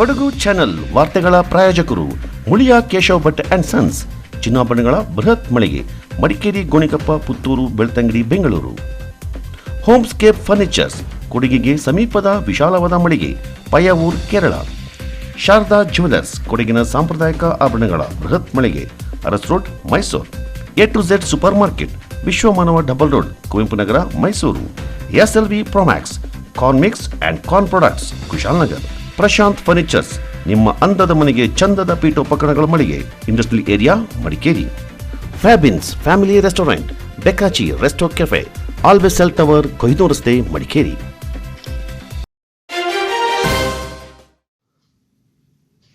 Kodagu channel ವಾರ್ತೆಗಳ ಪ್ರಾಯೋಜಕರು Muliya Keshav Bhat and sons, ಚಿನ್ನಾಭರಣಗಳ ಬೃಹತ್ ಮಳಿಗೆ, ಮಡಿಕೇರಿ, ಗೋಣಿಕೊಪ್ಪ, ಪುತ್ತೂರು, ಬೆಳ್ತಂಗಡಿ, ಬೆಂಗಳೂರು. ಹೋಮ್ಸ್ಕೇಪ್ ಫರ್ನಿಚರ್ಸ್, ಕೊಡಗಿಗೆ ಸಮೀಪದ ವಿಶಾಲವಾದ ಮಳಿಗೆ, ಪಯ್ಯಾವೂರ್, ಕೇರಳ. ಶಾರದಾ ಜ್ಯುವೆಲರ್ಸ್, ಕೊಡಗಿನ ಸಾಂಪ್ರದಾಯಿಕ ಆಭರಣಗಳ ಬೃಹತ್ ಮಳಿಗೆ, Aras road, Mysuru. A to Z super market, Vishwamanava double road, Kuvempu Nagara, Mysuru. SLV Promax, corn mix and corn products, Kushalnagar. Prashant furnitures, ನಿಮ್ಮ ಅಂದದ ಮನೆಗೆ ಚಂದದ ಪೀಠೋಪಕರಣಗಳ ಮಳಿಗೆ, industrial area, Madikeri. Fabins family restaurant, ಬೆಕಾಚಿ resto cafe, always cell tower, Kohinoor ರಸ್ತೆ, ಮಡಿಕೇರಿ.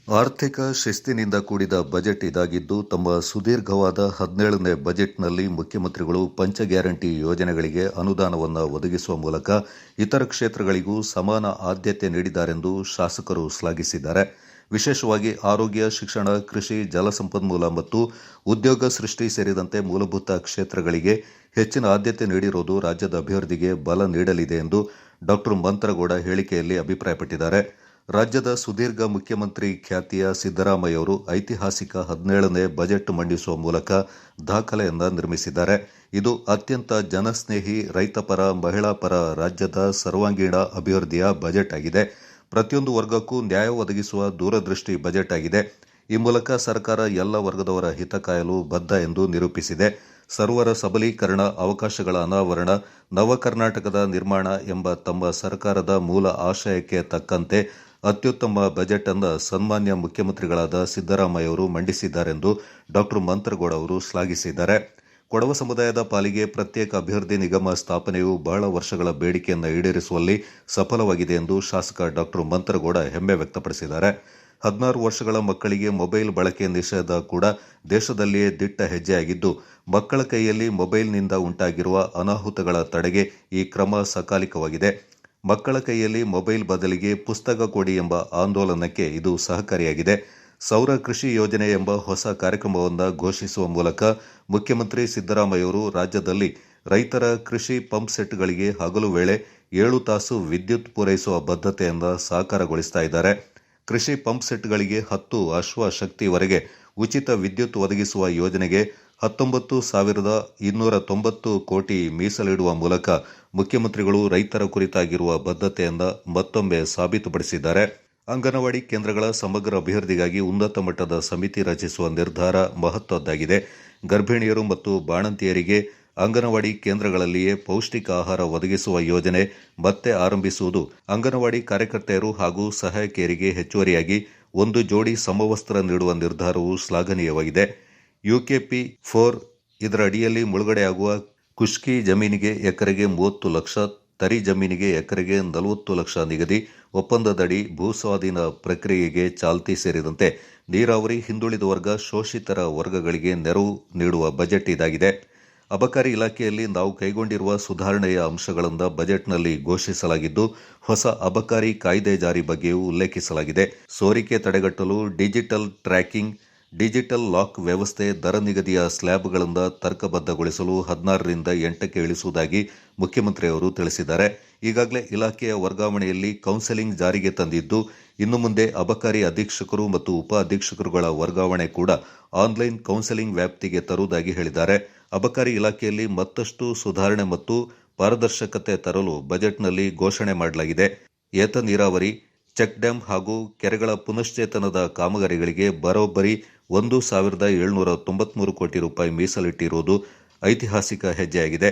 ಆರ್ಥಿಕ ಶಿಸ್ತಿನಿಂದ ಕೂಡಿದ ಬಜೆಟ್ ಇದಾಗಿದ್ದು, ತಮ್ಮ ಸುದೀರ್ಘವಾದ 17ನೇ ಬಜೆಟ್ನಲ್ಲಿ ಮುಖ್ಯಮಂತ್ರಿಗಳು ಪಂಚ ಗ್ಯಾರಂಟಿ ಯೋಜನೆಗಳಿಗೆ ಅನುದಾನವನ್ನು ಒದಗಿಸುವ ಮೂಲಕ ಇತರ ಕ್ಷೇತ್ರಗಳಿಗೂ ಸಮಾನ ಆದ್ಯತೆ ನೀಡಿದ್ದಾರೆಂದು ಶಾಸಕರು ಶ್ಲಾಘಿಸಿದ್ದಾರೆ. ವಿಶೇಷವಾಗಿ ಆರೋಗ್ಯ, ಶಿಕ್ಷಣ, ಕೃಷಿ, ಜಲಸಂಪನ್ಮೂಲ ಮತ್ತು ಉದ್ಯೋಗ ಸೃಷ್ಟಿ ಸೇರಿದಂತೆ ಮೂಲಭೂತ ಕ್ಷೇತ್ರಗಳಿಗೆ ಹೆಚ್ಚಿನ ಆದ್ಯತೆ ನೀಡಿರುವುದು ರಾಜ್ಯದ ಅಭಿವೃದ್ಧಿಗೆ ಬಲ ನೀಡಲಿದೆ ಎಂದು ಡಾ. ಮಂತ್ರಗೌಡ ಹೇಳಿಕೆಯಲ್ಲಿ ಅಭಿಪ್ರಾಯಪಟ್ಟಿದ್ದಾರೆ. ರಾಜ್ಯದ ಸುದೀರ್ಘ ಮುಖ್ಯಮಂತ್ರಿ ಖ್ಯಾತಿಯ ಸಿದ್ದರಾಮಯ್ಯ ಅವರು ಐತಿಹಾಸಿಕ 17ನೇ ಬಜೆಟ್ ಮಂಡಿಸುವ ಮೂಲಕ ದಾಖಲೆಯನ್ನ ನಿರ್ಮಿಸಿದ್ದಾರೆ. ಇದು ಅತ್ಯಂತ ಜನಸ್ನೇಹಿ, ರೈತಪರ, ಮಹಿಳಾ ಪರ ರಾಜ್ಯದ ಸರ್ವಾಂಗೀಣ ಅಭಿವೃದ್ಧಿಯ ಬಜೆಟ್ ಆಗಿದೆ. ಪ್ರತಿಯೊಂದು ವರ್ಗಕ್ಕೂ ನ್ಯಾಯ ಒದಗಿಸುವ ದೂರದೃಷ್ಟಿ ಬಜೆಟ್ ಆಗಿದೆ. ಈ ಮೂಲಕ ಸರ್ಕಾರ ಎಲ್ಲ ವರ್ಗದವರ ಹಿತ ಕಾಯಲು ಬದ್ಧ ಎಂದು ನಿರೂಪಿಸಿದೆ. ಸರ್ವರ ಸಬಲೀಕರಣ, ಅವಕಾಶಗಳ ಅನಾವರಣ, ನವ ಕರ್ನಾಟಕದ ನಿರ್ಮಾಣ ಎಂಬ ತಮ್ಮ ಸರ್ಕಾರದ ಮೂಲ ಆಶಯಕ್ಕೆ ತಕ್ಕಂತೆ ಅತ್ಯುತ್ತಮ ಬಜೆಟ್ ಅನ್ನು ಸನ್ಮಾನ್ಯ ಮುಖ್ಯಮಂತ್ರಿಗಳಾದ ಸಿದ್ದರಾಮಯ್ಯ ಅವರು ಮಂಡಿಸಿದ್ದಾರೆಂದು ಡಾ. ಮಂತ್ರಗೌಡ ಅವರು ಶ್ಲಾಘಿಸಿದ್ದಾರೆ. ಕೊಡವ ಸಮುದಾಯದ ಪಾಲಿಗೆ ಪ್ರತ್ಯೇಕ ಅಭಿವೃದ್ಧಿ ನಿಗಮ ಸ್ಥಾಪನೆಯು ಬಹಳ ವರ್ಷಗಳ ಬೇಡಿಕೆಯನ್ನು ಈಡೇರಿಸುವಲ್ಲಿ ಸಫಲವಾಗಿದೆ ಎಂದು ಶಾಸಕ ಡಾ. ಮಂತ್ರಗೌಡ ಹೆಮ್ಮೆ ವ್ಯಕ್ತಪಡಿಸಿದ್ದಾರೆ. 16 ವರ್ಷಗಳ ಮಕ್ಕಳಿಗೆ ಮೊಬೈಲ್ ಬಳಕೆ ನಿಷೇಧ ಕೂಡ ದೇಶದಲ್ಲಿಯೇ ದಿಟ್ಟ ಹೆಜ್ಜೆಯಾಗಿದ್ದು, ಮಕ್ಕಳ ಕೈಯಲ್ಲಿ ಮೊಬೈಲ್ನಿಂದ ಉಂಟಾಗಿರುವ ಅನಾಹುತಗಳ ತಡೆಗೆ ಈ ಕ್ರಮ ಸಕಾಲಿಕವಾಗಿದೆ. ಮಕ್ಕಳ ಕೈಯಲ್ಲಿ ಮೊಬೈಲ್ ಬದಲಿಗೆ ಪುಸ್ತಕ ಕೊಡಿ ಎಂಬ ಆಂದೋಲನಕ್ಕೆ ಇದು ಸಹಕಾರಿಯಾಗಿದೆ. ಸೌರ ಕೃಷಿ ಯೋಜನೆ ಎಂಬ ಹೊಸ ಕಾರ್ಯಕ್ರಮವನ್ನು ಘೋಷಿಸುವ ಮೂಲಕ ಮುಖ್ಯಮಂತ್ರಿ ಸಿದ್ದರಾಮಯ್ಯವರು ರಾಜ್ಯದಲ್ಲಿ ರೈತರ ಕೃಷಿ ಪಂಪ್ ಸೆಟ್ಗಳಿಗೆ ಹಗಲು ವೇಳೆ 7 ತಾಸು ವಿದ್ಯುತ್ ಪೂರೈಸುವ ಬದ್ಧತೆಯನ್ನು ಸಾಕಾರಗೊಳಿಸ್ತಾ ಇದ್ದಾರೆ. ಕೃಷಿ ಪಂಪ್ ಸೆಟ್ಗಳಿಗೆ 10 ಅಶ್ವ ಶಕ್ತಿವರೆಗೆ ಉಚಿತ ವಿದ್ಯುತ್ ಒದಗಿಸುವ ಯೋಜನೆಗೆ 19,290 ಕೋಟಿ ಮೀಸಲಿಡುವ ಮೂಲಕ ಮುಖ್ಯಮಂತ್ರಿಗಳು ರೈತರ ಕುರಿತಾಗಿರುವ ಬದ್ಧತೆಯನ್ನು ಮತ್ತೊಮ್ಮೆ ಸಾಬೀತುಪಡಿಸಿದ್ದಾರೆ. ಅಂಗನವಾಡಿ ಕೇಂದ್ರಗಳ ಸಮಗ್ರ ಅಭಿವೃದ್ಧಿಗಾಗಿ ಉನ್ನತ ಮಟ್ಟದ ಸಮಿತಿ ರಚಿಸುವ ನಿರ್ಧಾರ ಮಹತ್ವದ್ದಾಗಿದೆ. ಗರ್ಭಿಣಿಯರು ಮತ್ತು ಬಾಣಂತಿಯರಿಗೆ ಅಂಗನವಾಡಿ ಕೇಂದ್ರಗಳಲ್ಲಿಯೇ ಪೌಷ್ಟಿಕ ಆಹಾರ ಒದಗಿಸುವ ಯೋಜನೆ ಮತ್ತೆ ಆರಂಭಿಸುವುದು, ಅಂಗನವಾಡಿ ಕಾರ್ಯಕರ್ತೆಯರು ಹಾಗೂ ಸಹಾಯಕಿಯರಿಗೆ ಹೆಚ್ಚುವರಿಯಾಗಿ 1 ಜೋಡಿ ಸಮವಸ್ತ್ರ ನೀಡುವ ನಿರ್ಧಾರವು ಶ್ಲಾಘನೀಯವಾಗಿದೆ. UKP 4 ಇದರ ಅಡಿಯಲ್ಲಿ ಮುಳುಗಡೆಯಾಗುವ ಖುಷ್ಕಿ ಜಮೀನಿಗೆ ಎಕರೆಗೆ 30 ಲಕ್ಷ, ತರಿ ಜಮೀನಿಗೆ ಎಕರೆಗೆ 40 ಲಕ್ಷ ನಿಗದಿ, ಒಪ್ಪಂದದಡಿ ಭೂಸ್ವಾಧೀನ ಪ್ರಕ್ರಿಯೆಗೆ ಚಾಲ್ತಿ ಸೇರಿದಂತೆ ನೀರಾವರಿ, ಹಿಂದುಳಿದ ವರ್ಗ, ಶೋಷಿತರ ವರ್ಗಗಳಿಗೆ ನೆರವು ನೀಡುವ ಬಜೆಟ್ ಇದಾಗಿದೆ. ಅಬಕಾರಿ ಇಲಾಖೆಯಲ್ಲಿ ನಾವು ಕೈಗೊಂಡಿರುವ ಸುಧಾರಣೆಯ ಅಂಶಗಳನ್ನು ಬಜೆಟ್ನಲ್ಲಿ ಘೋಷಿಸಲಾಗಿದ್ದು, ಹೊಸ ಅಬಕಾರಿ ಕಾಯ್ದೆ ಜಾರಿ ಬಗ್ಗೆಯೂ ಉಲ್ಲೇಖಿಸಲಾಗಿದೆ. ಸೋರಿಕೆ ತಡೆಗಟ್ಟಲು ಡಿಜಿಟಲ್ ಟ್ರ್ಯಾಕಿಂಗ್, ಡಿಜಿಟಲ್ ಲಾಕ್ ವ್ಯವಸ್ಥೆ, ದರ ನಿಗದಿಯ ಸ್ಲ್ಯಾಬ್ಗಳಿಂದ ತರ್ಕಬದ್ಧಗೊಳಿಸಲು 16ರಿಂದ 8ಕ್ಕೆ ಇಳಿಸುವುದಾಗಿ ಮುಖ್ಯಮಂತ್ರಿಯವರು ತಿಳಿಸಿದ್ದಾರೆ. ಈಗಾಗಲೇ ಇಲಾಖೆಯ ವರ್ಗಾವಣೆಯಲ್ಲಿ ಕೌನ್ಸೆಲಿಂಗ್ ಜಾರಿಗೆ ತಂದಿದ್ದು, ಇನ್ನು ಮುಂದೆ ಅಬಕಾರಿ ಅಧೀಕ್ಷಕರು ಮತ್ತು ಉಪ ಅಧೀಕ್ಷಕರುಗಳ ವರ್ಗಾವಣೆ ಕೂಡ ಆನ್ಲೈನ್ ಕೌನ್ಸೆಲಿಂಗ್ ವ್ಯಾಪ್ತಿಗೆ ತರುವುದಾಗಿ ಹೇಳಿದ್ದಾರೆ. ಅಬಕಾರಿ ಇಲಾಖೆಯಲ್ಲಿ ಮತ್ತಷ್ಟು ಸುಧಾರಣೆ ಮತ್ತು ಪಾರದರ್ಶಕತೆ ತರಲು ಬಜೆಟ್ನಲ್ಲಿ ಘೋಷಣೆ ಮಾಡಲಾಗಿದೆ. ಏತ ನೀರಾವರಿ, ಚೆಕ್ ಡ್ಯಾಂ ಹಾಗೂ ಕೆರೆಗಳ ಪುನಶ್ಚೇತನದ ಕಾಮಗಾರಿಗಳಿಗೆ ಬರೋಬ್ಬರಿ 1,793 ಕೋಟಿ ರೂಪಾಯಿ ಮೀಸಲಿಟ್ಟಿರುವುದು ಐತಿಹಾಸಿಕ ಹೆಜ್ಜೆಯಾಗಿದೆ.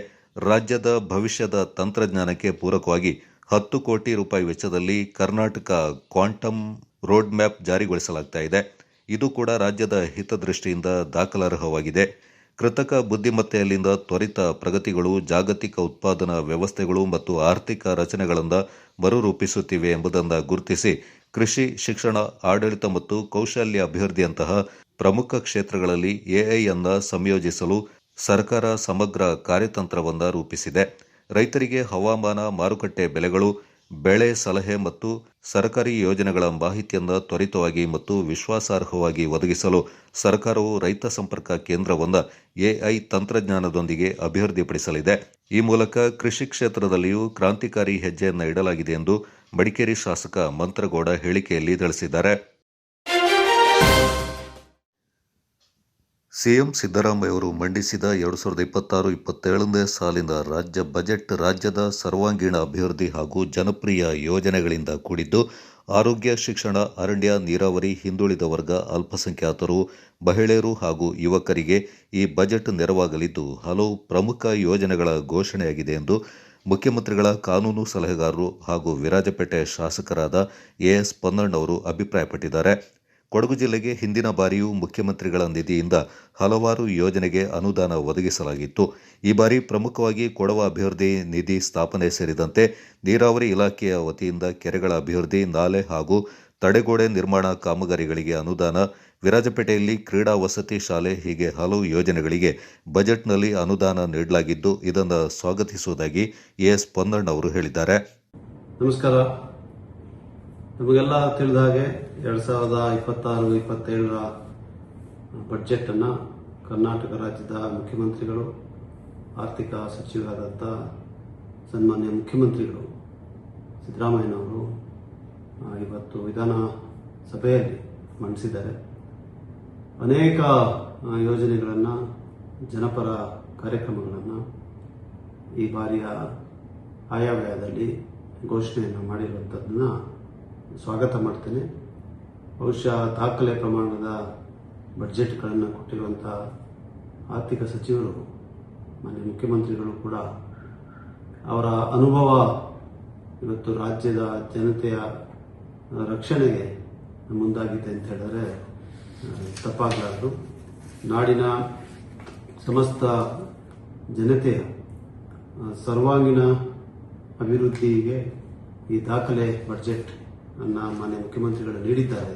ರಾಜ್ಯದ ಭವಿಷ್ಯದ ತಂತ್ರಜ್ಞಾನಕ್ಕೆ ಪೂರಕವಾಗಿ 10 ಕೋಟಿ ರೂಪಾಯಿ ವೆಚ್ಚದಲ್ಲಿ ಕರ್ನಾಟಕ ಕ್ವಾಂಟಮ್ ರೋಡ್ ಮ್ಯಾಪ್ ಜಾರಿಗೊಳಿಸಲಾಗ್ತಾ ಇದೆ. ಇದು ಕೂಡ ರಾಜ್ಯದ ಹಿತದೃಷ್ಟಿಯಿಂದ ದಾಖಲಾರ್ಹವಾಗಿದೆ. ಕೃತಕ ಬುದ್ಧಿಮತ್ತೆಯಲ್ಲಿಂದ ತ್ವರಿತ ಪ್ರಗತಿಗಳು ಜಾಗತಿಕ ಉತ್ಪಾದನಾ ವ್ಯವಸ್ಥೆಗಳು ಮತ್ತು ಆರ್ಥಿಕ ರಚನೆಗಳನ್ನು ಮರುರೂಪಿಸುತ್ತಿವೆ ಎಂಬುದನ್ನು ಗುರುತಿಸಿ ಕೃಷಿ, ಶಿಕ್ಷಣ, ಆಡಳಿತ ಮತ್ತು ಕೌಶಲ್ಯ ಅಭಿವೃದ್ಧಿಯಂತಹ ಪ್ರಮುಖ ಕ್ಷೇತ್ರಗಳಲ್ಲಿ AI ಅನ್ನು ಸಂಯೋಜಿಸಲು ಸರ್ಕಾರ ಸಮಗ್ರ ಕಾರ್ಯತಂತ್ರವನ್ನು ರೂಪಿಸಿದೆ. ರೈತರಿಗೆ ಹವಾಮಾನ, ಮಾರುಕಟ್ಟೆ ಬೆಲೆಗಳು, ಬೆಳೆ ಸಲಹೆ ಮತ್ತು ಸರ್ಕಾರಿ ಯೋಜನೆಗಳ ಮಾಹಿತಿಯನ್ನು ತ್ವರಿತವಾಗಿ ಮತ್ತು ವಿಶ್ವಾಸಾರ್ಹವಾಗಿ ಒದಗಿಸಲು ಸರ್ಕಾರವು ರೈತ ಸಂಪರ್ಕ ಕೇಂದ್ರವನ್ನು AI ತಂತ್ರಜ್ಞಾನದೊಂದಿಗೆ ಅಭಿವೃದ್ಧಿಪಡಿಸಲಿದೆ. ಈ ಮೂಲಕ ಕೃಷಿ ಕ್ಷೇತ್ರದಲ್ಲಿಯೂ ಕ್ರಾಂತಿಕಾರಿ ಹೆಜ್ಜೆಯನ್ನು ಇಡಲಾಗಿದೆ ಎಂದು ಮಡಿಕೇರಿ ಶಾಸಕ ಮಂತ್ರಗೌಡ ಹೇಳಿಕೆಯಲ್ಲಿ ತಿಳಿಸಿದ್ದಾರೆ. ಸಿಎಂ ಸಿದ್ದರಾಮಯ್ಯ ಅವರು ಮಂಡಿಸಿದ 2026-27ನೇ ಸಾಲಿನ ರಾಜ್ಯ ಬಜೆಟ್ ರಾಜ್ಯದ ಸರ್ವಾಂಗೀಣ ಅಭಿವೃದ್ಧಿ ಹಾಗೂ ಜನಪ್ರಿಯ ಯೋಜನೆಗಳಿಂದ ಕೂಡಿದ್ದು, ಆರೋಗ್ಯ, ಶಿಕ್ಷಣ, ಅರಣ್ಯ, ನೀರಾವರಿ, ಹಿಂದುಳಿದ ವರ್ಗ, ಅಲ್ಪಸಂಖ್ಯಾತರು, ಮಹಿಳೆಯರು ಹಾಗೂ ಯುವಕರಿಗೆ ಈ ಬಜೆಟ್ ನೆರವಾಗಲಿದ್ದು, ಹಲವು ಪ್ರಮುಖ ಯೋಜನೆಗಳ ಘೋಷಣೆಯಾಗಿದೆ ಎಂದು ಮುಖ್ಯಮಂತ್ರಿಗಳ ಕಾನೂನು ಸಲಹೆಗಾರರು ಹಾಗೂ ವಿರಾಜಪೇಟೆ ಶಾಸಕರಾದ ಎಎಸ್ ಪೊನ್ನಣ್ಣವರು ಅಭಿಪ್ರಾಯಪಟ್ಟಿದ್ದಾರೆ. ಕೊಡಗು ಜಿಲ್ಲೆಗೆ ಹಿಂದಿನ ಬಾರಿಯೂ ಮುಖ್ಯಮಂತ್ರಿಗಳ ನಿಧಿಯಿಂದ ಹಲವಾರು ಯೋಜನೆಗೆ ಅನುದಾನ ಒದಗಿಸಲಾಗಿತ್ತು. ಈ ಬಾರಿ ಪ್ರಮುಖವಾಗಿ ಕೊಡವ ಅಭಿವೃದ್ಧಿ ನಿಧಿ ಸ್ಥಾಪನೆ ಸೇರಿದಂತೆ ನೀರಾವರಿ ಇಲಾಖೆಯ ವತಿಯಿಂದ ಕೆರೆಗಳ ಅಭಿವೃದ್ಧಿ, ನಾಲೆ ಹಾಗೂ ತಡೆಗೋಡೆ ನಿರ್ಮಾಣ ಕಾಮಗಾರಿಗಳಿಗೆ ಅನುದಾನ, ವಿರಾಜಪೇಟೆಯಲ್ಲಿ ಕ್ರೀಡಾ ವಸತಿ ಶಾಲೆ ಹೀಗೆ ಹಲವು ಯೋಜನೆಗಳಿಗೆ ಬಜೆಟ್ನಲ್ಲಿ ಅನುದಾನ ನೀಡಲಾಗಿದ್ದು, ಇದನ್ನು ಸ್ವಾಗತಿಸುವುದಾಗಿ ಎಎಸ್ ಪೊನ್ನಣ್ಣ ಅವರು ಹೇಳಿದ್ದಾರೆ. ನಮಸ್ಕಾರ. ನಮಗೆಲ್ಲ ತಿಳಿದ ಹಾಗೆ 2026-27ರ ಬಜೆಟ್ ಅನ್ನು ಕರ್ನಾಟಕ ರಾಜ್ಯದ ಮುಖ್ಯಮಂತ್ರಿಗಳು, ಆರ್ಥಿಕ ಸಚಿವರಾದಂಥ ಸನ್ಮಾನ್ಯ ಮುಖ್ಯಮಂತ್ರಿಗಳು ಸಿದ್ದರಾಮಯ್ಯನವರು ಇವತ್ತು ವಿಧಾನಸಭೆಯಲ್ಲಿ ಮಂಡಿಸಿದ್ದಾರೆ. ಅನೇಕ ಯೋಜನೆಗಳನ್ನು, ಜನಪರ ಕಾರ್ಯಕ್ರಮಗಳನ್ನು ಈ ಬಾರಿಯ ಆಯವ್ಯಯದಲ್ಲಿ ಘೋಷಣೆಯನ್ನು ಮಾಡಿರುವಂಥದ್ದನ್ನು ಸ್ವಾಗತ ಮಾಡ್ತೇನೆ. ಬಹುಶಃ ದಾಖಲೆ ಪ್ರಮಾಣದ ಬಡ್ಜೆಟ್ಗಳನ್ನು ಕೊಟ್ಟಿರುವಂಥ ಆರ್ಥಿಕ ಸಚಿವರು, ಮಾನ್ಯ ಮುಖ್ಯಮಂತ್ರಿಗಳು ಕೂಡ ಅವರ ಅನುಭವ ಇವತ್ತು ರಾಜ್ಯದ ಜನತೆಯ ರಕ್ಷಣೆಗೆ ಮುಂದಾಗಿದೆ ಅಂತ ಹೇಳಿದ್ರೆ ತಪ್ಪಾಗಲಾರದು. ನಾಡಿನ ಸಮಸ್ತ ಜನತೆಯ ಸರ್ವಾಂಗೀಣ ಅಭಿವೃದ್ಧಿಗೆ ಈ ದಾಖಲೆ ಬಡ್ಜೆಟ್ ಅನ್ನು ಮಾನ್ಯ ಮುಖ್ಯಮಂತ್ರಿಗಳು ನೀಡಿದ್ದಾರೆ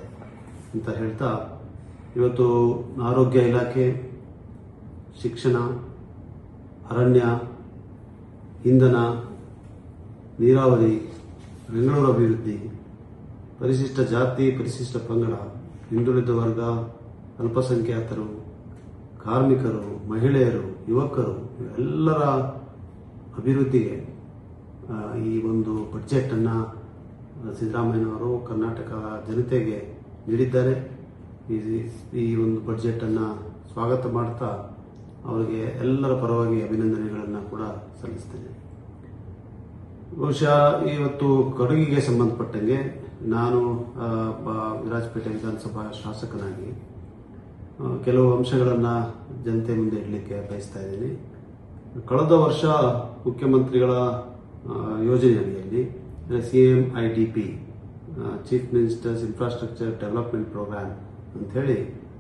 ಅಂತ ಹೇಳ್ತಾ, ಇವತ್ತು ಆರೋಗ್ಯ ಇಲಾಖೆ, ಶಿಕ್ಷಣ, ಅರಣ್ಯ, ಇಂಧನ, ನೀರಾವರಿ, ಬೆಂಗಳೂರು ಅಭಿವೃದ್ಧಿ, ಪರಿಶಿಷ್ಟ ಜಾತಿ, ಪರಿಶಿಷ್ಟ ಪಂಗಡ, ಹಿಂದುಳಿದ ವರ್ಗ, ಅಲ್ಪಸಂಖ್ಯಾತರು, ಕಾರ್ಮಿಕರು, ಮಹಿಳೆಯರು, ಯುವಕರು ಇವೆಲ್ಲರ ಅಭಿವೃದ್ಧಿಗೆ ಈ ಒಂದು ಬಡ್ಜೆಟನ್ನು ಸಿದ್ದರಾಮಯ್ಯನವರು ಕರ್ನಾಟಕ ಜನತೆಗೆ ನೀಡಿದ್ದಾರೆ. ಈ ಒಂದು ಬಡ್ಜೆಟನ್ನು ಸ್ವಾಗತ ಮಾಡ್ತಾ ಅವರಿಗೆ ಎಲ್ಲರ ಪರವಾಗಿ ಅಭಿನಂದನೆಗಳನ್ನು ಕೂಡ ಸಲ್ಲಿಸ್ತೇನೆ. ಬಹುಶಃ ಇವತ್ತು ಕೊಡಗಿಗೆ ಸಂಬಂಧಪಟ್ಟಂಗೆ ನಾನು ವಿರಾಜಪೇಟೆ ವಿಧಾನಸಭಾ ಶಾಸಕನಾಗಿ ಕೆಲವು ಅಂಶಗಳನ್ನು ಜನತೆ ಮುಂದೆ ಇಡಲಿಕ್ಕೆ ಬಯಸ್ತಾ ಇದ್ದೀನಿ. ಕಳೆದ ವರ್ಷ ಮುಖ್ಯಮಂತ್ರಿಗಳ ಯೋಜನೆ ಅಡಿಯಲ್ಲಿ CMIDP, chief ministers infrastructure development program ಅಂತ ಹೇಳಿ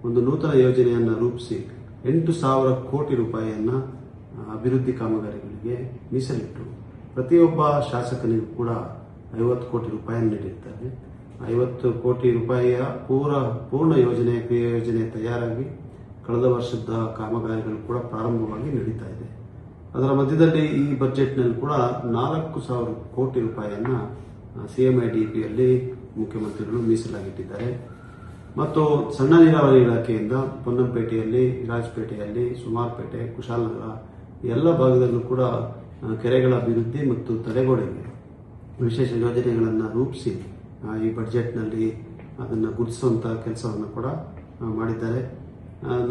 ಒಂದು ನೂತನ ಯೋಜನೆಯನ್ನು ರೂಪಿಸಿ 8,000 ಕೋಟಿ ರೂಪಾಯಿಯನ್ನು ಅಭಿವೃದ್ಧಿ ಕಾಮಗಾರಿಗಳಿಗೆ ಮೀಸಲಿಟ್ಟು ಪ್ರತಿಯೊಬ್ಬ ಶಾಸಕನಿಗೂ ಕೂಡ 50 ಕೋಟಿ ರೂಪಾಯಿಯನ್ನು ನೀಡಿರ್ತಾರೆ. 50 ಕೋಟಿ ರೂಪಾಯಿಯ ಪೂರ್ಣ ಕ್ರಿಯಾ ಯೋಜನೆ ತಯಾರಾಗಿ ಕಳೆದ ವರ್ಷದ ಕಾಮಗಾರಿಗಳು ಕೂಡ ಪ್ರಾರಂಭವಾಗಿ ನಡೀತಾ ಇದೆ. ಅದರ ಮಧ್ಯದಲ್ಲಿ ಈ ಬಜೆಟ್ನಲ್ಲಿ ಕೂಡ 4,000 ಕೋಟಿ ರೂಪಾಯಿಯನ್ನು CMIDPಯಲ್ಲಿ ಮುಖ್ಯಮಂತ್ರಿಗಳು ಮೀಸಲಾಗಿಟ್ಟಿದ್ದಾರೆ. ಮತ್ತು ಸಣ್ಣ ನೀರಾವರಿ ಇಲಾಖೆಯಿಂದ ಪೊನ್ನಂಪೇಟೆಯಲ್ಲಿ, ವಿರಾಜಪೇಟೆಯಲ್ಲಿ, ಸುಮಾರಪೇಟೆ, ಕುಶಾಲನಗರ ಎಲ್ಲ ಭಾಗದಲ್ಲೂ ಕೂಡ ಕೆರೆಗಳ ಅಭಿವೃದ್ಧಿ ಮತ್ತು ತಡೆಗೋಡೆಗೆ ವಿಶೇಷ ಯೋಜನೆಗಳನ್ನು ರೂಪಿಸಿ ಈ ಬಜೆಟ್ನಲ್ಲಿ ಅದನ್ನು ಗುರುತಿಸುವಂಥ ಕೆಲಸವನ್ನು ಕೂಡ ಮಾಡಿದ್ದಾರೆ.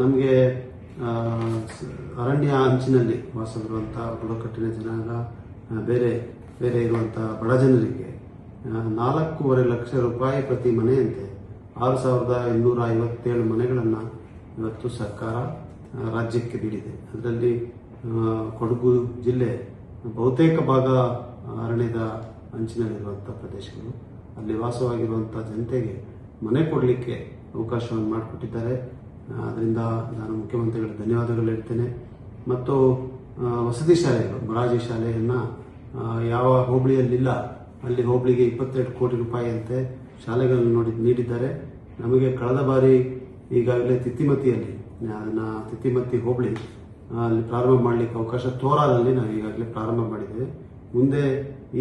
ನಮಗೆ ಅರಣ್ಯ ಅಂಚಿನಲ್ಲಿ ವಾಸವಿರುವಂಥ ಬುಡಕಟ್ಟಿನ ಜನಾಂಗ, ಬೇರೆ ಬೇರೆ ಇರುವಂಥ ಬಡ ಜನರಿಗೆ 4.5 ಲಕ್ಷ ರೂಪಾಯಿ ಪ್ರತಿ ಮನೆಯಂತೆ 6,257 ಮನೆಗಳನ್ನು ಇವತ್ತು ಸರ್ಕಾರ ರಾಜ್ಯಕ್ಕೆ ನೀಡಿದೆ. ಅದರಲ್ಲಿ ಕೊಡಗು ಜಿಲ್ಲೆ ಬಹುತೇಕ ಭಾಗ ಅರಣ್ಯದ ಅಂಚಿನಲ್ಲಿರುವಂಥ ಪ್ರದೇಶಗಳು. ಅಲ್ಲಿ ವಾಸವಾಗಿರುವಂಥ ಜನತೆಗೆ ಮನೆ ಕೊಡಲಿಕ್ಕೆ ಅವಕಾಶವನ್ನು ಮಾಡಿಕೊಟ್ಟಿದ್ದಾರೆ. ಅದರಿಂದ ನಾನು ಮುಖ್ಯಮಂತ್ರಿಗಳಿಗೆ ಧನ್ಯವಾದಗಳು ಹೇಳ್ತೇನೆ. ಮತ್ತು ವಸತಿ ಶಾಲೆಗಳು, ಮೊರಾರ್ಜಿ ಶಾಲೆಯನ್ನು ಯಾವ ಹೋಬಳಿಯಲ್ಲಿಲ್ಲ ಅಲ್ಲಿ ಹೋಬಳಿಗೆ 22 ಕೋಟಿ ರೂಪಾಯಿಯಂತೆ ಶಾಲೆಗಳನ್ನು ನೀಡಿದ್ದಾರೆ. ನಮಗೆ ಕಳೆದ ಬಾರಿ ಈಗಾಗಲೇ ತಿತ್ತಿಮತಿಯಲ್ಲಿ, ತಿತ್ತಿಮತಿ ಹೋಬಳಿ ಅಲ್ಲಿ ಪ್ರಾರಂಭ ಮಾಡಲಿಕ್ಕೆ ಅವಕಾಶ, ತೋರಾದಲ್ಲಿ ನಾವು ಈಗಾಗಲೇ ಪ್ರಾರಂಭ ಮಾಡಿದ್ದೇವೆ. ಮುಂದೆ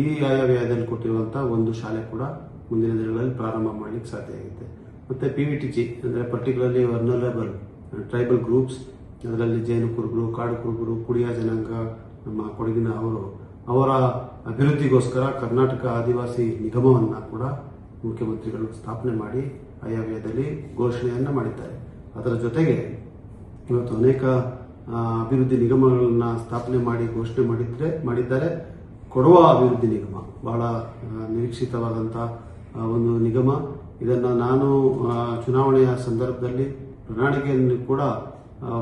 ಈ ಆಯವ್ಯಯದಲ್ಲಿ ಕೊಟ್ಟಿರುವಂಥ ಒಂದು ಶಾಲೆ ಕೂಡ ಮುಂದಿನ ದಿನಗಳಲ್ಲಿ ಪ್ರಾರಂಭ ಮಾಡಲಿಕ್ಕೆ ಸಾಧ್ಯ ಆಗುತ್ತೆ. ಮತ್ತು PVTG ಅಂದರೆ ಪರ್ಟಿಕ್ಯುಲರ್ಲಿ ವರ್ನರಬಲ್ ಟ್ರೈಬಲ್ ಗ್ರೂಪ್ಸ್, ಅದರಲ್ಲಿ ಜೇನು ಕುರುಬರು, ಕಾಡು ಕುರುಬರು, ಕುಡಿಯ ಜನಾಂಗ, ನಮ್ಮ ಕೊಡಗಿನ ಅವರು ಅವರ ಅಭಿವೃದ್ಧಿಗೋಸ್ಕರ ಕರ್ನಾಟಕ ಆದಿವಾಸಿ ನಿಗಮವನ್ನು ಕೂಡ ಮುಖ್ಯಮಂತ್ರಿಗಳು ಸ್ಥಾಪನೆ ಮಾಡಿ ಆಯಾ ವ್ಯಯದಲ್ಲಿ ಘೋಷಣೆಯನ್ನು ಮಾಡಿದ್ದಾರೆ. ಅದರ ಜೊತೆಗೆ ಇವತ್ತು ಅನೇಕ ಅಭಿವೃದ್ಧಿ ನಿಗಮಗಳನ್ನು ಸ್ಥಾಪನೆ ಮಾಡಿ ಘೋಷಣೆ ಮಾಡಿದ್ದಾರೆ. ಕೊಡವ ಅಭಿವೃದ್ಧಿ ನಿಗಮ ಬಹಳ ನಿರೀಕ್ಷಿತವಾದಂಥ ಒಂದು ನಿಗಮ. ಇದನ್ನು ನಾನು ಚುನಾವಣೆಯ ಸಂದರ್ಭದಲ್ಲಿ ಪ್ರಣಾಳಿಕೆಯನ್ನು ಕೂಡ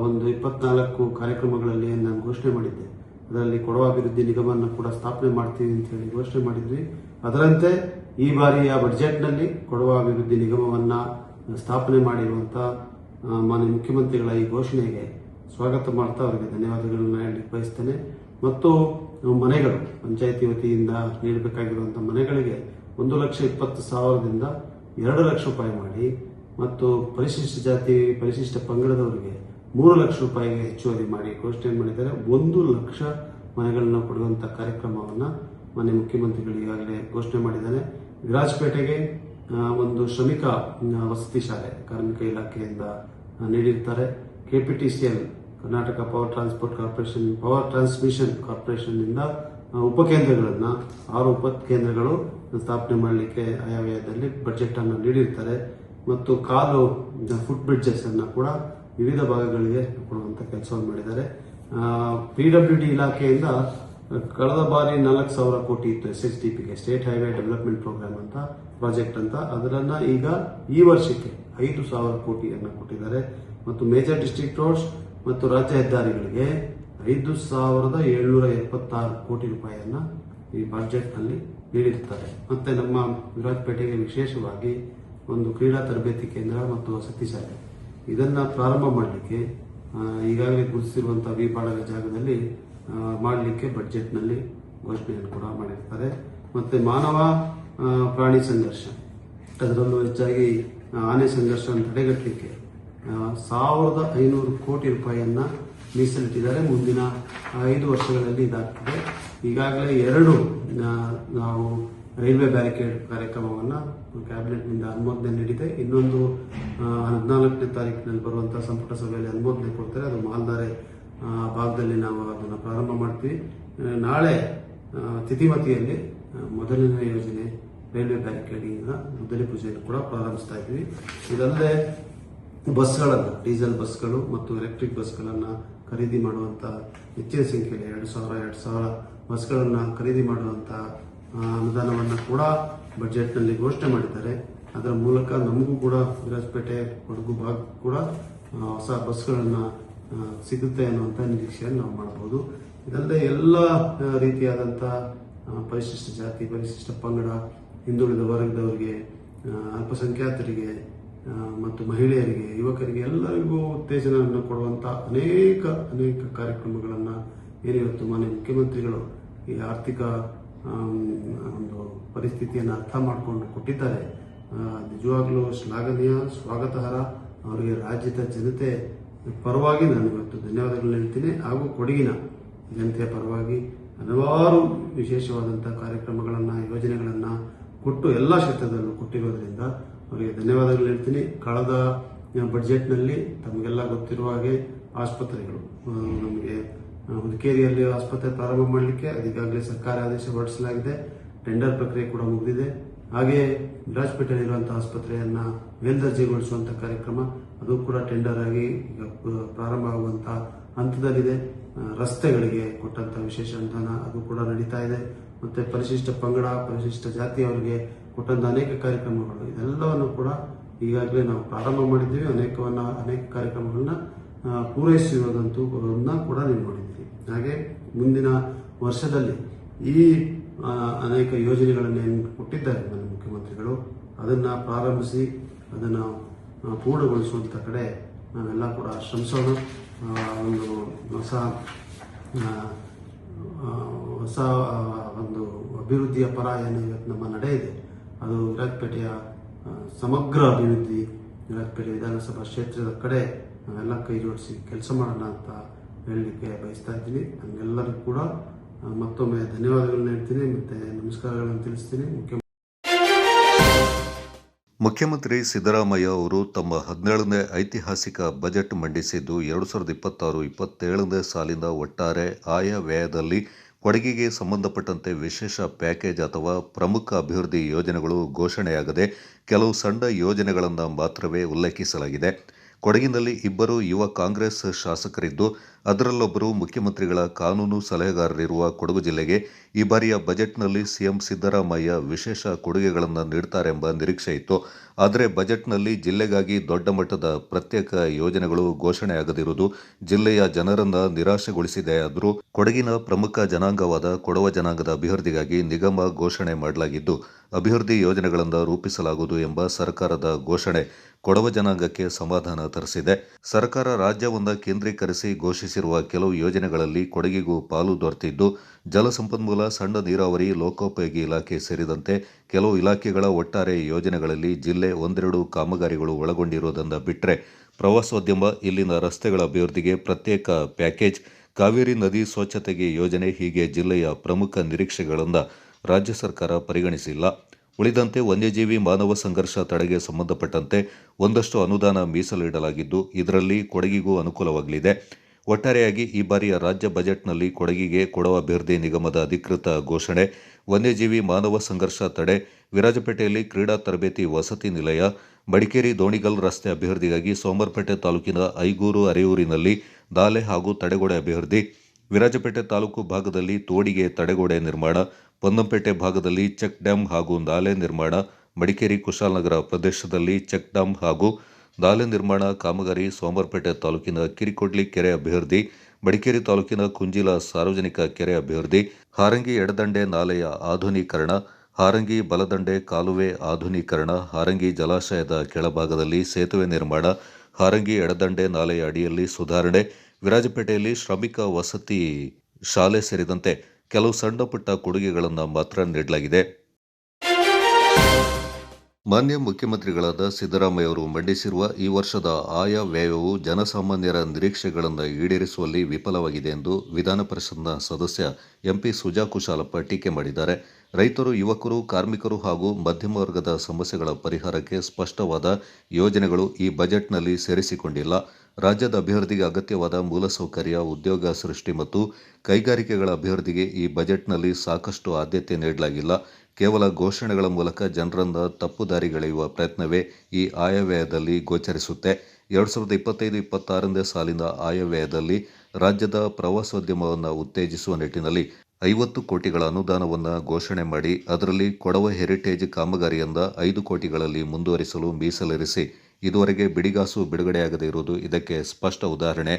ಒಂದು 24 ಕಾರ್ಯಕ್ರಮಗಳಲ್ಲಿ ನಾನು ಘೋಷಣೆ ಮಾಡಿದ್ದೆ. ಅದರಲ್ಲಿ ಕೊಡವ ಅಭಿವೃದ್ಧಿ ನಿಗಮವನ್ನು ಕೂಡ ಸ್ಥಾಪನೆ ಮಾಡ್ತೀವಿ ಅಂತ ಹೇಳಿ ಘೋಷಣೆ ಮಾಡಿದ್ವಿ. ಅದರಂತೆ ಈ ಬಾರಿಯ ಬಜೆಟ್ನಲ್ಲಿ ಕೊಡವ ಅಭಿವೃದ್ಧಿ ನಿಗಮವನ್ನು ಸ್ಥಾಪನೆ ಮಾಡಿರುವಂಥ ಮಾನ್ಯ ಮುಖ್ಯಮಂತ್ರಿಗಳ ಈ ಘೋಷಣೆಗೆ ಸ್ವಾಗತ ಮಾಡ್ತಾ ಅವರಿಗೆ ಧನ್ಯವಾದಗಳನ್ನು ಹೇಳಲಿಕ್ಕೆ ಬಯಸ್ತೇನೆ. ಮತ್ತು ಮನೆಗಳು ಪಂಚಾಯಿತಿ ವತಿಯಿಂದ ನೀಡಬೇಕಾಗಿರುವಂಥ ಮನೆಗಳಿಗೆ 1,20,000ದಿಂದ 2 ಲಕ್ಷ ರೂಪಾಯಿ ಮಾಡಿ, ಮತ್ತು ಪರಿಶಿಷ್ಟ ಜಾತಿ ಪರಿಶಿಷ್ಟ ಪಂಗಡದವರಿಗೆ 3 ಲಕ್ಷ ರೂಪಾಯಿಗೆ ಹೆಚ್ಚುವರಿ ಮಾಡಿ ಘೋಷಣೆ ಮಾಡಿದ್ದಾರೆ. 1 ಲಕ್ಷ ಮನೆಗಳನ್ನು ಕೊಡುವಂಥ ಕಾರ್ಯಕ್ರಮವನ್ನು ಮಾನ್ಯ ಮುಖ್ಯಮಂತ್ರಿಗಳು ಈಗಾಗಲೇ ಘೋಷಣೆ ಮಾಡಿದ್ದಾರೆ. ವಿರಾಜಪೇಟೆಗೆ ಒಂದು ಶ್ರಮಿಕ ವಸತಿ ಶಾಲೆ ಕಾರ್ಮಿಕ ಇಲಾಖೆಯಿಂದ ನೀಡಿರ್ತಾರೆ. KPTCL ಕರ್ನಾಟಕ ಪವರ್ ಟ್ರಾನ್ಸ್ಮಿಷನ್ ಕಾರ್ಪೊರೇಷನ್ನಿಂದ ಉಪಕೇಂದ್ರಗಳನ್ನು 6 ಉಪಕೇಂದ್ರಗಳು ಸ್ಥಾಪನೆ ಮಾಡಲಿಕ್ಕೆ ಆಯಾ ವ್ಯಯದಲ್ಲಿ ಬಜೆಟ್ ಅನ್ನು ನೀಡಿರ್ತಾರೆ. ಮತ್ತು ಫುಟ್ ಬ್ರಿಡ್ಜಸ್ ಅನ್ನು ಕೂಡ ವಿವಿಧ ಭಾಗಗಳಿಗೆ ಕೊಡುವಂಥ ಕೆಲಸವನ್ನು ಮಾಡಿದ್ದಾರೆ. PWD ಇಲಾಖೆಯಿಂದ ಕಳೆದ ಬಾರಿ 4,000 ಕೋಟಿ ಇತ್ತು SHDPಗೆ, ಸ್ಟೇಟ್ ಹೈವೇ ಡೆವಲಪ್ಮೆಂಟ್ ಪ್ರೋಗ್ರಾಮ್ ಅಂತ ಪ್ರಾಜೆಕ್ಟ್ ಅಂತ. ಅದರನ್ನ ಈಗ ಈ ವರ್ಷಕ್ಕೆ 5,000 ಕೋಟಿಯನ್ನು ಕೊಟ್ಟಿದ್ದಾರೆ. ಮತ್ತು ಮೇಜರ್ ಡಿಸ್ಟ್ರಿಕ್ಟ್ ರೋಡ್ಸ್ ಮತ್ತು ರಾಜ್ಯ ಹೆದ್ದಾರಿಗಳಿಗೆ 5,776 ಕೋಟಿ ರೂಪಾಯಿಯನ್ನು ಈ ಬಜೆಟ್ನಲ್ಲಿ ನೀಡಿರುತ್ತಾರೆ. ಮತ್ತೆ ನಮ್ಮ ವಿರಾಜಪೇಟೆಗೆ ವಿಶೇಷವಾಗಿ ಒಂದು ಕ್ರೀಡಾ ತರಬೇತಿ ಕೇಂದ್ರ ಮತ್ತು ವಸತಿ ಶಾಲೆ ಇದನ್ನು ಪ್ರಾರಂಭ ಮಾಡಲಿಕ್ಕೆ ಈಗಾಗಲೇ ಗುರುತಿಸಿರುವಂಥ ವಿಭಾಗದ ಜಾಗದಲ್ಲಿ ಮಾಡಲಿಕ್ಕೆ ಬಜೆಟ್ನಲ್ಲಿ ಘೋಷಣೆಯನ್ನು ಕೂಡ ಮಾಡಿರ್ತಾರೆ. ಮತ್ತು ಮಾನವ ಪ್ರಾಣಿ ಸಂಘರ್ಷ, ಅದರಲ್ಲೂ ಹೆಚ್ಚಾಗಿ ಆನೆ ಸಂಘರ್ಷವನ್ನು ತಡೆಗಟ್ಟಲಿಕ್ಕೆ 1,500 ಕೋಟಿ ರೂಪಾಯಿಯನ್ನು ಮೀಸಲಿಟ್ಟಿದ್ದಾರೆ. ಮುಂದಿನ 5 ವರ್ಷಗಳಲ್ಲಿ ಇದಾಗ್ತದೆ. ಈಗಾಗಲೇ 2 ನಾವು ರೈಲ್ವೆ ಬ್ಯಾರಿಕೇಡ್ ಕಾರ್ಯಕ್ರಮವನ್ನು ಕ್ಯಾಬಿನೆಟ್ನಿಂದ ಅನುಮೋದನೆ ನೀಡಿದೆ. ಇನ್ನೊಂದು 14ನೇ ತಾರೀಕಿನಲ್ಲಿ ಬರುವಂತಹ ಸಂಪುಟ ಸಭೆಯಲ್ಲಿ ಅನುಮೋದನೆ ಕೊಡ್ತಾರೆ. ಅದು ಮಾಲ್ದಾರೆ ಭಾಗದಲ್ಲಿ ನಾವು ಅದನ್ನು ಪ್ರಾರಂಭ ಮಾಡ್ತೀವಿ. ನಾಳೆ ತಿತಿಮತಿಯಲ್ಲಿ ಮೊದಲನೇ ಯೋಜನೆ ರೈಲ್ವೆ ಬ್ಯಾರಿಕೇಡಿಂದ ಮೊದಲೇ ಪೂಜೆಯನ್ನು ಕೂಡ ಪ್ರಾರಂಭಿಸ್ತಾ ಇದ್ವಿ. ಇದಲ್ಲದೆ ಬಸ್ಗಳನ್ನು, ಡೀಸೆಲ್ ಬಸ್ಗಳು ಮತ್ತು ಎಲೆಕ್ಟ್ರಿಕ್ ಬಸ್ಗಳನ್ನು ಖರೀದಿ ಮಾಡುವಂಥ ಹೆಚ್ಚಿನ ಸಂಖ್ಯೆಯಲ್ಲಿ 2,000 ಬಸ್ಗಳನ್ನು ಖರೀದಿ ಮಾಡುವಂಥ ಅನುದಾನವನ್ನು ಕೂಡ ಬಜೆಟ್ನಲ್ಲಿ ಘೋಷಣೆ ಮಾಡಿದ್ದಾರೆ. ಅದರ ಮೂಲಕ ನಮಗೂ ಕೂಡ ವಿರಾಜಪೇಟೆ ಕೊಡಗು ಭಾಗ ಕೂಡ ಹೊಸ ಬಸ್ಗಳನ್ನು ಸಿಗುತ್ತೆ ಅನ್ನುವಂಥ ನಿರೀಕ್ಷೆಯನ್ನು ನಾವು ಮಾಡಬಹುದು. ಇದಲ್ಲದೆ ಎಲ್ಲ ರೀತಿಯಾದಂಥ ಪರಿಶಿಷ್ಟ ಜಾತಿ, ಪರಿಶಿಷ್ಟ ಪಂಗಡ, ಹಿಂದುಳಿದ ವರ್ಗದವರಿಗೆ, ಅಲ್ಪಸಂಖ್ಯಾತರಿಗೆ ಮತ್ತು ಮಹಿಳೆಯರಿಗೆ, ಯುವಕರಿಗೆ ಎಲ್ಲರಿಗೂ ಉತ್ತೇಜನವನ್ನು ಕೊಡುವಂಥ ಅನೇಕ ಕಾರ್ಯಕ್ರಮಗಳನ್ನು ಏನಿವತ್ತು ಮಾನ್ಯ ಮುಖ್ಯಮಂತ್ರಿಗಳು ಈ ಆರ್ಥಿಕ ಒಂದು ಪರಿಸ್ಥಿತಿಯನ್ನು ಅರ್ಥ ಮಾಡಿಕೊಂಡು ಕೊಟ್ಟಿದ್ದಾರೆ. ನಿಜವಾಗ್ಲೂ ಶ್ಲಾಘನೀಯ, ಸ್ವಾಗತಾರ್ಹ. ಅವರಿಗೆ ರಾಜ್ಯದ ಜನತೆ ಪರವಾಗಿ ನಾನು ಇವತ್ತು ಧನ್ಯವಾದಗಳನ್ನು ಹೇಳ್ತೀನಿ. ಹಾಗೂ ಕೊಡಗಿನ ಜನತೆಯ ಪರವಾಗಿ ಹಲವಾರು ವಿಶೇಷವಾದಂಥ ಕಾರ್ಯಕ್ರಮಗಳನ್ನು, ಯೋಜನೆಗಳನ್ನು ಕೊಟ್ಟು ಎಲ್ಲ ಕ್ಷೇತ್ರದಲ್ಲೂ ಕೊಟ್ಟಿರೋದ್ರಿಂದ ಅವರಿಗೆ ಧನ್ಯವಾದಗಳು ಹೇಳ್ತೀನಿ. ಕಳೆದ ಬಜೆಟ್ನಲ್ಲಿ ತಮಗೆಲ್ಲ ಗೊತ್ತಿರುವ ಹಾಗೆ ಆಸ್ಪತ್ರೆಗಳು, ನಮಗೆ ಹುದುಕೇರಿಯಲ್ಲಿ ಆಸ್ಪತ್ರೆ ಪ್ರಾರಂಭ ಮಾಡಲಿಕ್ಕೆ ಅದೀಗಾಗಲೇ ಸರ್ಕಾರ ಆದೇಶ ಹೊರಡಿಸಲಾಗಿದೆ. ಟೆಂಡರ್ ಪ್ರಕ್ರಿಯೆ ಕೂಡ ಮುಗಿದಿದೆ. ಹಾಗೆ ವಿರಾಜಪೇಟೆಯಲ್ಲಿರುವಂತಹ ಆಸ್ಪತ್ರೆಯನ್ನು ಮೇಲ್ದರ್ಜೆಗೊಳಿಸುವಂಥ ಕಾರ್ಯಕ್ರಮ ಅದು ಕೂಡ ಟೆಂಡರ್ ಆಗಿ ಈಗ ಪ್ರಾರಂಭ ಆಗುವಂಥ ಹಂತದಲ್ಲಿದೆ. ರಸ್ತೆಗಳಿಗೆ ಕೊಟ್ಟಂಥ ವಿಶೇಷ ಅನುದಾನ ಅದು ಕೂಡ ನಡೀತಾ ಇದೆ. ಮತ್ತು ಪರಿಶಿಷ್ಟ ಪಂಗಡ, ಪರಿಶಿಷ್ಟ ಜಾತಿಯವರಿಗೆ ಕೊಟ್ಟಂಥ ಅನೇಕ ಕಾರ್ಯಕ್ರಮಗಳು ಇದೆಲ್ಲವನ್ನು ಕೂಡ ಈಗಾಗಲೇ ನಾವು ಪ್ರಾರಂಭ ಮಾಡಿದ್ದೀವಿ. ಅನೇಕ ಕಾರ್ಯಕ್ರಮಗಳನ್ನ ಪೂರೈಸಿರೋದಂತೂ ಕೂಡ ನೀವು ನೋಡಿದ್ದೀರಿ. ಹಾಗೆ ಮುಂದಿನ ವರ್ಷದಲ್ಲಿ ಈ ಅನೇಕ ಯೋಜನೆಗಳನ್ನು ಏನು ಕೊಟ್ಟಿದ್ದಾರೆ ನಮ್ಮ ಮುಖ್ಯಮಂತ್ರಿಗಳು, ಅದನ್ನು ಪ್ರಾರಂಭಿಸಿ ಅದನ್ನು ಪೂರ್ಣಗೊಳಿಸುವಂಥ ಕಡೆ ನಾವೆಲ್ಲ ಕೂಡ ಶ್ರಮಿಸೋಣ. ಒಂದು ಹೊಸ ಒಂದು ಅಭಿವೃದ್ಧಿಯ ಪರ ಏನು ಇವತ್ತು ನಮ್ಮ ನಡೆ ಇದೆ, ಅದು ವಿರಾಜಪೇಟೆಯ ಸಮಗ್ರ ಅಭಿವೃದ್ಧಿ, ವಿರಾಜಪೇಟೆ ವಿಧಾನಸಭಾ ಕ್ಷೇತ್ರದ ಕಡೆ ನಾವೆಲ್ಲ ಕೈ ಜೋಡಿಸಿ ಕೆಲಸ ಮಾಡೋಣ ಅಂತ ಹೇಳಲಿಕ್ಕೆ ಬಯಸ್ತಾ ಇದ್ದೀನಿ. ನಮಗೆಲ್ಲರಿಗೂ ಕೂಡ ಮತ್ತೊಮ್ಮೆ ಧನ್ಯವಾದಗಳನ್ನ ಹೇಳ್ತೀನಿ ಮತ್ತು ನಮಸ್ಕಾರಗಳನ್ನು ತಿಳಿಸ್ತೀನಿ. ಮುಖ್ಯಮಂತ್ರಿ ಸಿದ್ದರಾಮಯ್ಯ ಅವರು ತಮ್ಮ 17ನೇ ಐತಿಹಾಸಿಕ ಬಜೆಟ್ ಮಂಡಿಸಿದ್ದು 2026-27ನೇ ಸಾಲಿನ ಒಟ್ಟಾರೆ ಆಯ ವ್ಯಯದಲ್ಲಿ ಕೊಡಗಿಗೆ ಸಂಬಂಧಪಟ್ಟಂತೆ ವಿಶೇಷ ಪ್ಯಾಕೇಜ್ ಅಥವಾ ಪ್ರಮುಖ ಅಭಿವೃದ್ಧಿ ಯೋಜನೆಗಳು ಘೋಷಣೆಯಾಗದೆ ಕೆಲವು ಸಣ್ಣ ಯೋಜನೆಗಳನ್ನು ಮಾತ್ರವೇ ಉಲ್ಲೇಖಿಸಲಾಗಿದೆ. ಕೊಡಗಿನಲ್ಲಿ ಇಬ್ಬರು ಯುವ ಕಾಂಗ್ರೆಸ್ ಶಾಸಕರಿದ್ದು, ಅದರಲ್ಲೊಬ್ಬರು ಮುಖ್ಯಮಂತ್ರಿಗಳ ಕಾನೂನು ಸಲಹೆಗಾರರಿರುವ ಕೊಡಗು ಜಿಲ್ಲೆಗೆ ಈ ಬಾರಿಯ ಬಜೆಟ್ನಲ್ಲಿ ಸಿಎಂ ಸಿದ್ದರಾಮಯ್ಯ ವಿಶೇಷ ಕೊಡುಗೆಗಳನ್ನು ನೀಡುತ್ತಾರೆಂಬ ನಿರೀಕ್ಷೆ ಇತ್ತು. ಆದರೆ ಬಜೆಟ್ನಲ್ಲಿ ಜಿಲ್ಲೆಗಾಗಿ ದೊಡ್ಡ ಮಟ್ಟದ ಪ್ರತ್ಯೇಕ ಯೋಜನೆಗಳು ಘೋಷಣೆಯಾಗದಿರುವುದು ಜಿಲ್ಲೆಯ ಜನರನ್ನ ನಿರಾಶೆಗೊಳಿಸಿದೆಯಾದರೂ ಕೊಡಗಿನ ಪ್ರಮುಖ ಜನಾಂಗವಾದ ಕೊಡವ ಜನಾಂಗದ ಅಭಿವೃದ್ಧಿಗಾಗಿ ನಿಗಮ ಘೋಷಣೆ ಮಾಡಲಾಗಿದ್ದು, ಅಭಿವೃದ್ಧಿ ಯೋಜನೆಗಳನ್ನು ರೂಪಿಸಲಾಗುವುದು ಎಂಬ ಸರ್ಕಾರದ ಘೋಷಣೆ ಕೊಡವ ಜನಾಂಗಕ್ಕೆ ಸಮಾಧಾನ ತರಿಸಿದೆ. ಸರ್ಕಾರ ರಾಜ್ಯವನ್ನ ಕೇಂದ್ರೀಕರಿಸಿ ಘೋಷಿಸಿರುವ ಕೆಲವು ಯೋಜನೆಗಳಲ್ಲಿ ಕೊಡಗಿಗೂ ಪಾಲು ದೊರೆತಿದ್ದು, ಜಲಸಂಪನ್ಮೂಲ, ಸಣ್ಣ ನೀರಾವರಿ, ಲೋಕೋಪಯೋಗಿ ಇಲಾಖೆ ಸೇರಿದಂತೆ ಕೆಲವು ಇಲಾಖೆಗಳ ಒಟ್ಟಾರೆ ಯೋಜನೆಗಳಲ್ಲಿ ಜಿಲ್ಲೆ ಒಂದೆರಡು ಕಾಮಗಾರಿಗಳು ಒಳಗೊಂಡಿರುವುದನ್ನು ಬಿಟ್ಟರೆ ಪ್ರವಾಸೋದ್ಯಮ, ಇಲ್ಲಿನ ರಸ್ತೆಗಳ ಅಭಿವೃದ್ಧಿಗೆ ಪ್ರತ್ಯೇಕ ಪ್ಯಾಕೇಜ್, ಕಾವೇರಿ ನದಿ ಸ್ವಚ್ಛತೆಗೆ ಯೋಜನೆ ಹೀಗೆ ಜಿಲ್ಲೆಯ ಪ್ರಮುಖ ನಿರೀಕ್ಷೆಗಳನ್ನು ರಾಜ್ಯ ಸರ್ಕಾರ ಪರಿಗಣಿಸಿಲ್ಲ. ಉಳಿದಂತೆ ವನ್ಯಜೀವಿ ಮಾನವ ಸಂಘರ್ಷ ತಡೆಗೆ ಸಂಬಂಧಪಟ್ಟಂತೆ ಒಂದಷ್ಟು ಅನುದಾನ ಮೀಸಲಿಡಲಾಗಿದ್ದು, ಇದರಲ್ಲಿ ಕೊಡಗಿಗೂ ಅನುಕೂಲವಾಗಲಿದೆ. ಒಟ್ಟಾರೆಯಾಗಿ ಈ ಬಾರಿಯ ರಾಜ್ಯ ಬಜೆಟ್ನಲ್ಲಿ ಕೊಡಗಿಗೆ ಕೊಡವ ಅಭಿವೃದ್ಧಿ ನಿಗಮದ ಅಧಿಕೃತ ಘೋಷಣೆ, ವನ್ಯಜೀವಿ ಮಾನವ ಸಂಘರ್ಷ ತಡೆ, ವಿರಾಜಪೇಟೆಯಲ್ಲಿ ಕ್ರೀಡಾ ತರಬೇತಿ ವಸತಿ ನಿಲಯ, ಮಡಿಕೇರಿ ದೋಣಿಗಲ್ ರಸ್ತೆ ಅಭಿವೃದ್ಧಿಗಾಗಿ ಸೋಮವಾರಪೇಟೆ ತಾಲೂಕಿನ ಐಗೂರು ಅರೆಯೂರಿನಲ್ಲಿ ನಾಲೆ ಹಾಗೂ ತಡೆಗೋಡೆ ಅಭಿವೃದ್ಧಿ, ವಿರಾಜಪೇಟೆ ತಾಲೂಕು ಭಾಗದಲ್ಲಿ ತೋಡಿಗೆ ತಡೆಗೋಡೆ ನಿರ್ಮಾಣ, ಪೊನ್ನಂಪೇಟೆ ಭಾಗದಲ್ಲಿ ಚೆಕ್ ಡ್ಯಾಂ ಹಾಗೂ ನಾಲೆ ನಿರ್ಮಾಣ, ಮಡಿಕೇರಿ ಕುಶಾಲನಗರ ಪ್ರದೇಶದಲ್ಲಿ ಚೆಕ್ ಡ್ಯಾಂ ಹಾಗೂ ನಾಲೆ ನಿರ್ಮಾಣ ಕಾಮಗಾರಿ, ಸೋಮವಾರಪೇಟೆ ತಾಲೂಕಿನ ಕಿರಿಕೊಡ್ಲಿ ಕೆರೆ ಅಭಿವೃದ್ಧಿ, ಮಡಿಕೇರಿ ತಾಲೂಕಿನ ಕುಂಜಿಲ ಸಾರ್ವಜನಿಕ ಕೆರೆ ಅಭಿವೃದ್ಧಿ, ಹಾರಂಗಿ ಎಡದಂಡೆ ನಾಲೆಯ ಆಧುನೀಕರಣ, ಹಾರಂಗಿ ಬಲದಂಡೆ ಕಾಲುವೆ ಆಧುನೀಕರಣ, ಹಾರಂಗಿ ಜಲಾಶಯದ ಕೆಳಭಾಗದಲ್ಲಿ ಸೇತುವೆ ನಿರ್ಮಾಣ, ಹಾರಂಗಿ ಎಡದಂಡೆ ನಾಲೆಯ ಅಡಿಯಲ್ಲಿ ಸುಧಾರಣೆ, ವಿರಾಜಪೇಟೆಯಲ್ಲಿ ಶ್ರಮಿಕ ವಸತಿ ಶಾಲೆ ಸೇರಿದಂತೆ ಕೆಲವು ಸಣ್ಣ ಪುಟ್ಟ ಕೊಡುಗೆಗಳನ್ನು ಮಾತ್ರ ನೀಡಲಾಗಿದೆ. ಮಾನ್ಯ ಮುಖ್ಯಮಂತ್ರಿಗಳಾದ ಸಿದ್ದರಾಮಯ್ಯ ಅವರು ಮಂಡಿಸಿರುವ ಈ ವರ್ಷದ ಆಯವ್ಯಯವು ಜನಸಾಮಾನ್ಯರ ನಿರೀಕ್ಷೆಗಳನ್ನು ಈಡೇರಿಸುವಲ್ಲಿ ವಿಫಲವಾಗಿದೆ ಎಂದು ವಿಧಾನ ಪರಿಷತ್ನ ಸದಸ್ಯ ಎಂಪಿ ಸುಜಾ ಕುಶಾಲಪ್ಪ ಟೀಕೆ ಮಾಡಿದ್ದಾರೆ. ರೈತರು, ಯುವಕರು, ಕಾರ್ಮಿಕರು ಹಾಗೂ ಮಧ್ಯಮ ವರ್ಗದ ಸಮಸ್ಯೆಗಳ ಪರಿಹಾರಕ್ಕೆ ಸ್ಪಷ್ಟವಾದ ಯೋಜನೆಗಳು ಈ ಬಜೆಟ್ನಲ್ಲಿ ಸೇರಿಸಿಕೊಂಡಿಲ್ಲ. ರಾಜ್ಯದ ಅಭಿವೃದ್ಧಿಗೆ ಅಗತ್ಯವಾದ ಮೂಲಸೌಕರ್ಯ, ಉದ್ಯೋಗ ಸೃಷ್ಟಿ ಮತ್ತು ಕೈಗಾರಿಕೆಗಳ ಅಭಿವೃದ್ಧಿಗೆ ಈ ಬಜೆಟ್ನಲ್ಲಿ ಸಾಕಷ್ಟು ಆದ್ಯತೆ ನೀಡಲಾಗಿಲ್ಲ. ಕೇವಲ ಘೋಷಣೆಗಳ ಮೂಲಕ ಜನರನ್ನು ತಪ್ಪುದಾರಿಗೆಳೆಯುವ ಪ್ರಯತ್ನವೇ ಈ ಆಯವ್ಯಯದಲ್ಲಿ ಗೋಚರಿಸುತ್ತೆ. 2025-26ನೇ ಸಾಲಿನ ಆಯವ್ಯಯದಲ್ಲಿ ರಾಜ್ಯದ ಪ್ರವಾಸೋದ್ಯಮವನ್ನು ಉತ್ತೇಜಿಸುವ ನಿಟ್ಟಿನಲ್ಲಿ 50 ಕೋಟಿಗಳ ಅನುದಾನವನ್ನು ಘೋಷಣೆ ಮಾಡಿ ಅದರಲ್ಲಿ ಕೊಡವ ಹೆರಿಟೇಜ್ ಕಾಮಗಾರಿಯಿಂದ 5 ಕೋಟಿಗಳಲ್ಲಿ ಮುಂದುವರಿಸಲು ಮೀಸಲಿರಿಸಿ ಇದುವರೆಗೆ ಬಿಡಿಗಾಸು ಬಿಡುಗಡೆಯಾಗದೇ ಇರುವುದು ಇದಕ್ಕೆ ಸ್ಪಷ್ಟ ಉದಾಹರಣೆ.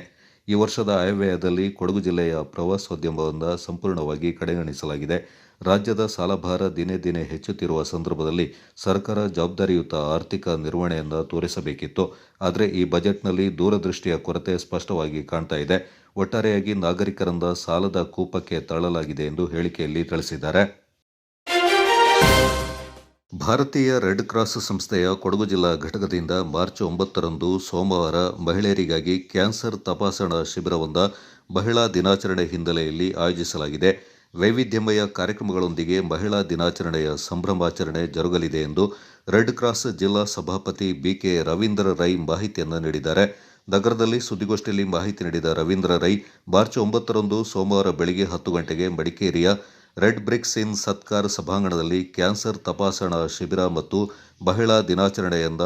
ಈ ವರ್ಷದ ಆಯವ್ಯಯದಲ್ಲಿ ಕೊಡಗು ಜಿಲ್ಲೆಯ ಪ್ರವಾಸೋದ್ಯಮವನ್ನು ಸಂಪೂರ್ಣವಾಗಿ ಕಡೆಗಣಿಸಲಾಗಿದೆ. ರಾಜ್ಯದ ಸಾಲಭಾರ ದಿನೇ ದಿನೇ ಹೆಚ್ಚುತ್ತಿರುವ ಸಂದರ್ಭದಲ್ಲಿ ಸರ್ಕಾರ ಜವಾಬ್ದಾರಿಯುತ ಆರ್ಥಿಕ ನಿರ್ವಹಣೆಯನ್ನು ತೋರಿಸಬೇಕಿತ್ತು. ಆದರೆ ಈ ಬಜೆಟ್ನಲ್ಲಿ ದೂರದೃಷ್ಟಿಯ ಕೊರತೆ ಸ್ಪಷ್ಟವಾಗಿ ಕಾಣ್ತಾ ಇದೆ. ಒಟ್ಟಾರೆಯಾಗಿ ನಾಗರಿಕರಿಂದ ಸಾಲದ ಕೂಪಕ್ಕೆ ತಳ್ಳಲಾಗಿದೆ ಎಂದು ಹೇಳಿಕೆಯಲ್ಲಿ ತಿಳಿಸಿದ್ದಾರೆ. ಭಾರತೀಯ ರೆಡ್ ಕ್ರಾಸ್ ಸಂಸ್ಥೆಯ ಕೊಡಗು ಜಿಲ್ಲಾ ಘಟಕದಿಂದ ಮಾರ್ಚ್ 9ರಂದು ಸೋಮವಾರ ಮಹಿಳೆಯರಿಗಾಗಿ ಕ್ಯಾನ್ಸರ್ ತಪಾಸಣಾ ಶಿಬಿರವನ್ನು ಮಹಿಳಾ ದಿನಾಚರಣೆ ಹಿನ್ನೆಲೆಯಲ್ಲಿ ಆಯೋಜಿಸಲಾಗಿದೆ. ವೈವಿಧ್ಯಮಯ ಕಾರ್ಯಕ್ರಮಗಳೊಂದಿಗೆ ಮಹಿಳಾ ದಿನಾಚರಣೆಯ ಸಂಭ್ರಮಾಚರಣೆ ಜರುಗಲಿದೆ ಎಂದು ರೆಡ್ ಕ್ರಾಸ್ ಜಿಲ್ಲಾ ಸಭಾಪತಿ ಬಿಕೆ ರವೀಂದ್ರ ರೈ ಮಾಹಿತಿಯನ್ನು ನೀಡಿದ್ದಾರೆ. ನಗರದಲ್ಲಿ ಸುದ್ದಿಗೋಷ್ಠಿಯಲ್ಲಿ ಮಾಹಿತಿ ನೀಡಿದ ರವೀಂದ್ರ ರೈ, ಮಾರ್ಚ್ 9ರಂದು ಸೋಮವಾರ ಬೆಳಗ್ಗೆ 10 ಗಂಟೆಗೆ ಮಡಿಕೇರಿಯ ರೆಡ್ ಬ್ರಿಕ್ಸ್ ಇನ್ ಸತ್ಕಾರ್ ಸಭಾಂಗಣದಲ್ಲಿ ಕ್ಯಾನ್ಸರ್ ತಪಾಸಣಾ ಶಿಬಿರ ಮತ್ತು ಮಹಿಳಾ ದಿನಾಚರಣೆಯಿಂದ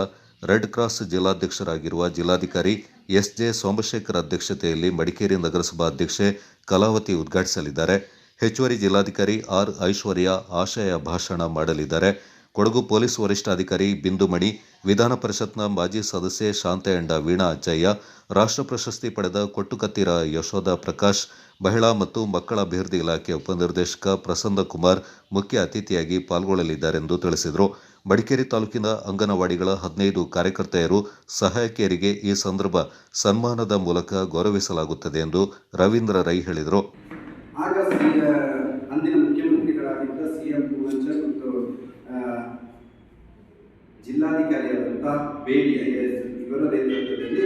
ರೆಡ್ ಕ್ರಾಸ್ ಜಿಲ್ಲಾಧ್ಯಕ್ಷರಾಗಿರುವ ಜಿಲ್ಲಾಧಿಕಾರಿ ಎಸ್ಜೆ ಸೋಮಶೇಖರ್ ಅಧ್ಯಕ್ಷತೆಯಲ್ಲಿ ಮಡಿಕೇರಿ ನಗರಸಭಾ ಅಧ್ಯಕ್ಷೆ ಕಲಾವತಿ ಉದ್ಘಾಟಿಸಲಿದ್ದಾರೆ. ಹೆಚ್ಚುವರಿ ಜಿಲ್ಲಾಧಿಕಾರಿ ಆರ್ ಐಶ್ವರ್ಯ ಆಶಯ ಭಾಷಣ ಮಾಡಲಿದ್ದಾರೆ. ಕೊಡಗು ಪೊಲೀಸ್ ವರಿಷ್ಠಾಧಿಕಾರಿ ಬಿಂದುಮಣಿ, ವಿಧಾನ ಪರಿಷತ್ನ ಮಾಜಿ ಸದಸ್ಯೆ ಶಾಂತಯಂಡ ವೀಣಾ ಅಚ್ಚಯ್ಯ, ರಾಷ್ಟ್ರ ಪ್ರಶಸ್ತಿ ಪಡೆದ ಕೊಟ್ಟುಕತ್ತಿರ ಯಶೋಧ ಪ್ರಕಾಶ್, ಮಹಿಳಾ ಮತ್ತು ಮಕ್ಕಳ ಅಭಿವೃದ್ಧಿ ಇಲಾಖೆ ಉಪನಿರ್ದೇಶಕ ಪ್ರಸನ್ನ ಕುಮಾರ್ ಮುಖ್ಯ ಅತಿಥಿಯಾಗಿ ಪಾಲ್ಗೊಳ್ಳಲಿದ್ದಾರೆಂದು ತಿಳಿಸಿದರು. ಮಡಿಕೇರಿ ತಾಲೂಕಿನ ಅಂಗನವಾಡಿಗಳ 15 ಕಾರ್ಯಕರ್ತೆಯರು, ಸಹಾಯಕಿಯರಿಗೆ ಈ ಸಂದರ್ಭ ಸನ್ಮಾನದ ಮೂಲಕ ಗೌರವಿಸಲಾಗುತ್ತದೆ ಎಂದು ರವೀಂದ್ರ ರೈ ಹೇಳಿದರು. ಅಂದಿನ ಮುಖ್ಯಮಂತ್ರಿಗಳಾಗಿದ್ದ ಸಿಎಂ ಮತ್ತು ಜಿಲ್ಲಾಧಿಕಾರಿಯಾದಂಥ ಬೇಡಿ ಐಎಎಸ್ ಇವರ ನೇತೃತ್ವದಲ್ಲಿ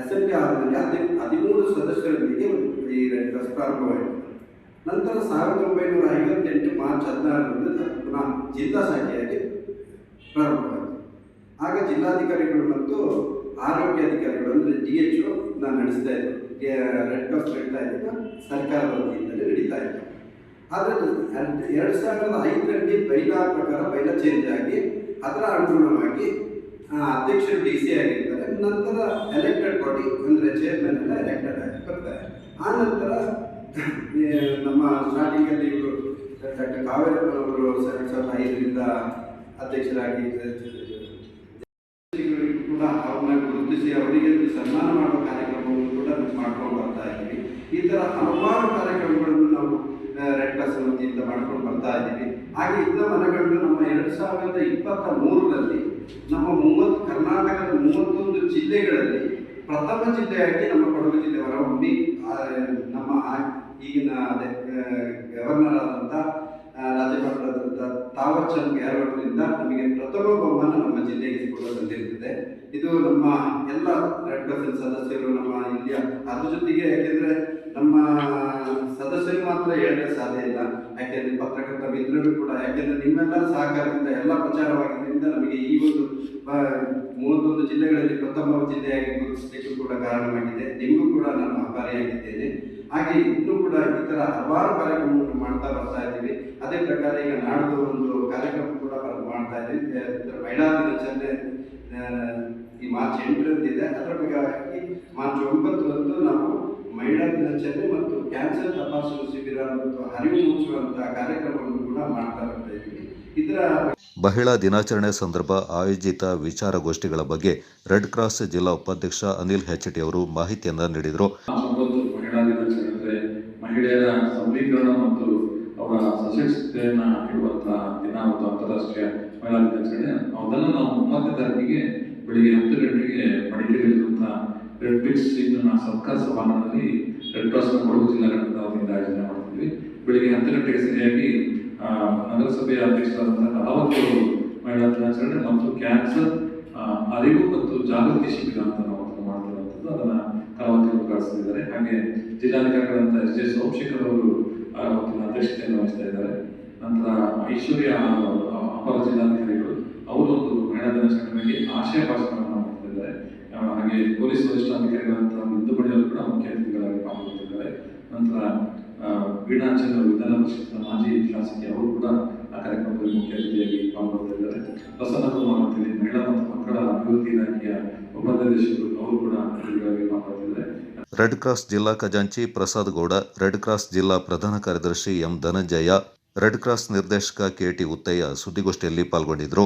ಅಸೆಂಬ್ಲಿ ಆವರಣದಲ್ಲಿ 13 ಸದಸ್ಯರೊಂದಿಗೆ ಈ ರೆಡ್ ಕ್ರಾಸ್ ಪ್ರಾರಂಭವಾಯಿತು. ನಂತರ 1958 ಮಾರ್ಚ್ 16ರಂದು ಪುನಃ ಜಿಲ್ಲಾ ಶಾಖೆಯಾಗಿ ಪ್ರಾರಂಭವಾಯಿತು. ಆಗ ಜಿಲ್ಲಾಧಿಕಾರಿಗಳು ಮತ್ತು ಆರೋಗ್ಯ ಅಧಿಕಾರಿಗಳು ಅಂದರೆ DHO ನಡೆಸ್ತಾ ಇದ್ರು. ರೆಡ್ ಕ್ರಾಸ್ ನಡೀತಾ ಇದ್ದು ಸರ್ಕಾರದ ವತಿಯಿಂದಲೇ ನಡೀತಾ ಇತ್ತು. ಆದರೆ 2005ರಲ್ಲಿ ಬೈಲಾ ಪ್ರಕಾರ ಬೈಲಾ ಚೇಂಜ್ ಆಗಿ ಅದರ ಅನುಗುಣವಾಗಿ ಅಧ್ಯಕ್ಷರು DC ಆಗಿರ್ತಾರೆ. ನಂತರ ಎಲೆಕ್ಟೆಡ್ ಬಾಡಿ ಅಂದರೆ ಚೇರ್ಮನ್ ಎಲ್ಲ ಎಲೆಕ್ಟೆಡ್ ಆಗಿ ಬರ್ತಾರೆ. ಆ ನಂತರ ನಮ್ಮ ಸ್ಟಾರ್ಟಿಂಗಲ್ಲಿ ಇವರು ಡಾಕ್ಟರ್ ಕಾವೇರಪ್ಪನವರು 2005ರಿಂದ ಅಧ್ಯಕ್ಷರಾಗಿ ಕೂಡ ಅವ್ರನ್ನ ಗುರುತಿಸಿ ಅವರಿಗೆ ಸನ್ಮಾನ ಮಾಡುವ ಕಾರ್ಯಕ್ರಮವನ್ನು ಕೂಡ ಮಾಡ್ಕೊಂಡು ಬರ್ತಾ ಇದ್ದೀವಿ. ಈ ಥರ ಹಲವಾರು ಕಾರ್ಯಕ್ರಮಗಳನ್ನು ನಾವು ರೆಡ್ ಕ್ರಾಸ್ ವತಿಯಿಂದ ಮಾಡ್ಕೊಂಡು ಬರ್ತಾ ಇದ್ದೀವಿ. ಹಾಗೆ ಇದ್ದ ಮನಗಂಡು ನಮ್ಮ 2023ರಲ್ಲಿ ನಮ್ಮ ಕರ್ನಾಟಕದ 31 ಜಿಲ್ಲೆಗಳಲ್ಲಿ ಪ್ರಥಮ ಜಿಲ್ಲೆಯಾಗಿ ನಮ್ಮ ಕೊಡಗು ಜಿಲ್ಲೆ ಹೊರಹೊಮ್ಮಿ ನಮ್ಮ ಈಗಿನ ಗವರ್ನರ್ ಆದಂಥ ರಾಜ್ಯಪಾಲರಾದಂಥ ತಾವರ್ ಚಂದ್ ಗೆಹ್ಲೋಟ್ರಿಂದ ನಮಗೆ ಪ್ರಥಮ ಬಹುಮಾನ ನಮ್ಮ ಜಿಲ್ಲೆಗೆ ಕೂಡ ಬಂದಿರುತ್ತದೆ. ಇದು ನಮ್ಮ ಎಲ್ಲ ರೆಡ್ ಕ್ರಾಸ್ ಸದಸ್ಯರು ನಮ್ಮ ಇಲ್ಲಿಯ ಅದ್ರ ಜೊತೆಗೆ, ಯಾಕೆಂದರೆ ನಮ್ಮ ಸದಸ್ಯರು ಮಾತ್ರ ಹೇಳಿದ್ರೆ ಸಾಧ್ಯ ಇಲ್ಲ, ಯಾಕೆಂದರೆ ಪತ್ರಕರ್ತ ಮಿತ್ರರು ಕೂಡ, ಯಾಕೆಂದರೆ ನಿಮ್ಮೆಲ್ಲರ ಸಹಕಾರದಿಂದ ಎಲ್ಲ ಪ್ರಚಾರವಾಗಿದ್ದರಿಂದ ನಮಗೆ ಈ ಒಂದು 31 ಜಿಲ್ಲೆಗಳಲ್ಲಿ ಪ್ರಥಮ ಜಿಲ್ಲೆಯಾಗಿ ಗುರುತಿಸಲಿಕ್ಕೂ ಕೂಡ ಕಾರಣವಾಗಿದೆ. ನಿಮಗೂ ಕೂಡ ನಾನು ಆಭಾರಿಯಾಗಿದ್ದೇನೆ. ಹಾಗೆ ಇನ್ನೂ ಕೂಡ ಈ ಥರ ಹಲವಾರು ಕಾರ್ಯಕ್ರಮವನ್ನು ಮಾಡ್ತಾ ಬರ್ತಾ ಇದ್ದೀವಿ. ಅದೇ ಪ್ರಕಾರ ಈಗ ನಾಡ್ದು ಒಂದು ಕಾರ್ಯಕ್ರಮ ಕೂಡ ಮಾಡ್ತಾ ಇದ್ದೀವಿ. ಮಹಿಳಾ ದಿನಾಚರಣೆ ಈ ಮಾರ್ಚ್ 8ರಂದಿದೆ. ಅದರ ಭಾಗವಾಗಿ ಮಾರ್ಚ್ 9ರಂದು ನಾವು ಮಹಿಳಾ ದಿನಾಚರಣೆ ಮತ್ತು ಕ್ಯಾನ್ಸರ್ ತಪಾಸಣಾ ಶಿಬಿರ ಮತ್ತು ಅರಿವು ಮೂಡಿಸುವಂತಹ ಕಾರ್ಯಕ್ರಮವನ್ನು ಕೂಡ ಮಾಡ್ತಾ ಬರ್ತಾ ಇದ್ದೀವಿ. ಇದರ ಮಹಿಳಾ ದಿನಾಚರಣೆ ಸಂದರ್ಭ ಆಯೋಜಿತ ವಿಚಾರಗೋಷ್ಠಿಗಳ ಬಗ್ಗೆ ರೆಡ್ ಕ್ರಾಸ್ ಜಿಲ್ಲಾ ಉಪಾಧ್ಯಕ್ಷ ಅನಿಲ್ HT ಅವರು ಮಾಹಿತಿಯನ್ನ ನೀಡಿದರು. ಮಹಿಳಾ ದಿನಾಚರಣೆ ಅಂದರೆ ಮಹಿಳೆಯರ ಸಬಲೀಕರಣ ಮತ್ತು ಅವರ ಸಶಕ್ತತೆಯನ್ನು ಇಡುವಂತಹ ದಿನ ಮತ್ತು ಅಂತಾರಾಷ್ಟ್ರೀಯ ಮಹಿಳಾ ದಿನಾಚರಣೆ. ಅದನ್ನು ನಾವು 9ನೇ ತಾರೀಕಿಗೆ ಬೆಳಿಗ್ಗೆ 10 ಗಂಟೆಗೆ ಮಡಿಕೇರಿಯಲ್ಲಿರುವಂತಹ ರೆಡ್ ಪಿಕ್ಸ್ ಇನ್ನು ಸರ್ಕಾರ ಸಭಾಂಗಣದಲ್ಲಿ ರೆಡ್ ಕ್ರಾಸ್ ಕೊಡಗು ಜಿಲ್ಲಾ ಘಟಕದ ವತಿಯಿಂದ ಆಯೋಜನೆ ಮಾಡ್ತೀವಿ. ಬೆಳಿಗ್ಗೆ 10 ಗಂಟೆಗೆ ಸರಿಯಾಗಿ ನಗರಸಭೆಯ ಅಧ್ಯಕ್ಷರಾದಂತಹ ಕಲಾವತಿ ಮಹಿಳಾ ದಿನಾಚರಣೆ ಮತ್ತು ಕ್ಯಾನ್ಸರ್ ಅರಿವು ಮತ್ತು ಜಾಗೃತಿ ಶಿಬಿರ ಅಂತ ನಾವು ಮಾಡ್ತಿರುವಂಥದ್ದು, ಅದನ್ನು ಕಲಾವತಿ ಉದ್ಘಾಟಿಸ್ತಿದ್ದಾರೆ. ಹಾಗೆ ಜಿಲ್ಲಾಧಿಕಾರಿಗಳಂತ SJ ಸೋಮಶೇಖರ್ ಅವರು ಅವತ್ತಿನ ಅಧ್ಯಕ್ಷತೆಯನ್ನು ವಹಿಸ್ತಾ ಇದ್ದಾರೆ. ನಂತರ ಐಶ್ವರ್ಯ ಅಪರ ಜಿಲ್ಲಾಧಿಕಾರಿಗಳು ಅವರು ಒಂದು ಮಹಿಳಾ ದಿನಾಚರಣೆಗೆ ಆಶಯ ಭಾಷಣವನ್ನು ಮಾಡ್ತಿದ್ದಾರೆ. ಹಾಗೆ ಪೊಲೀಸ್ ವರಿಷ್ಠಾಧಿಕಾರಿಗಳಂತ ಬಿಂದುಬಡಿಯವರು ಕೂಡ ಮುಖ್ಯ ಅತಿಥಿಗಳಾಗಿ ಪಾಲ್ಗೊಳ್ತಿದ್ದಾರೆ. ನಂತರ ವೀಣಾಚಂದ್ರ ವಿಧಾನ ಪರಿಷತ್ನ ಮಾಜಿ ಶಾಸಕಿ ಅವರು ಕೂಡ ಆ ಕಾರ್ಯಕ್ರಮದಲ್ಲಿ ಮುಖ್ಯ ಅತಿಥಿಯಾಗಿ ಪಾಲ್ಗೊಳ್ತಿದ್ದಾರೆ. ಪ್ರಸನ್ನ ಕುಮಾರ್ ಅಂತೇಳಿ ಮಹಿಳಾ ಮತ್ತು ಮಕ್ಕಳ ಅಭಿವೃದ್ಧಿ ಇಲಾಖೆಯ ಉಪಾಧ್ಯಕ್ಷರು ಅವರು ಕೂಡ ಅತಿಥಿಗಳಾಗಿ ಪಾಲ್ಗೊಳ್ತಿದ್ದಾರೆ. ರೆಡ್ ಕ್ರಾಸ್ ಜಿಲ್ಲಾ ಖಜಾಂಚಿ ಪ್ರಸಾದ್ ಗೌಡ, ರೆಡ್ ಕ್ರಾಸ್ ಜಿಲ್ಲಾ ಪ್ರಧಾನ ಕಾರ್ಯದರ್ಶಿ ಎಂ ಧನಂಜಯ, ರೆಡ್ ಕ್ರಾಸ್ ನಿರ್ದೇಶಕ KT ಉತ್ತಯ್ಯ ಸುದ್ದಿಗೋಷ್ಠಿಯಲ್ಲಿ ಪಾಲ್ಗೊಂಡಿದ್ದರು.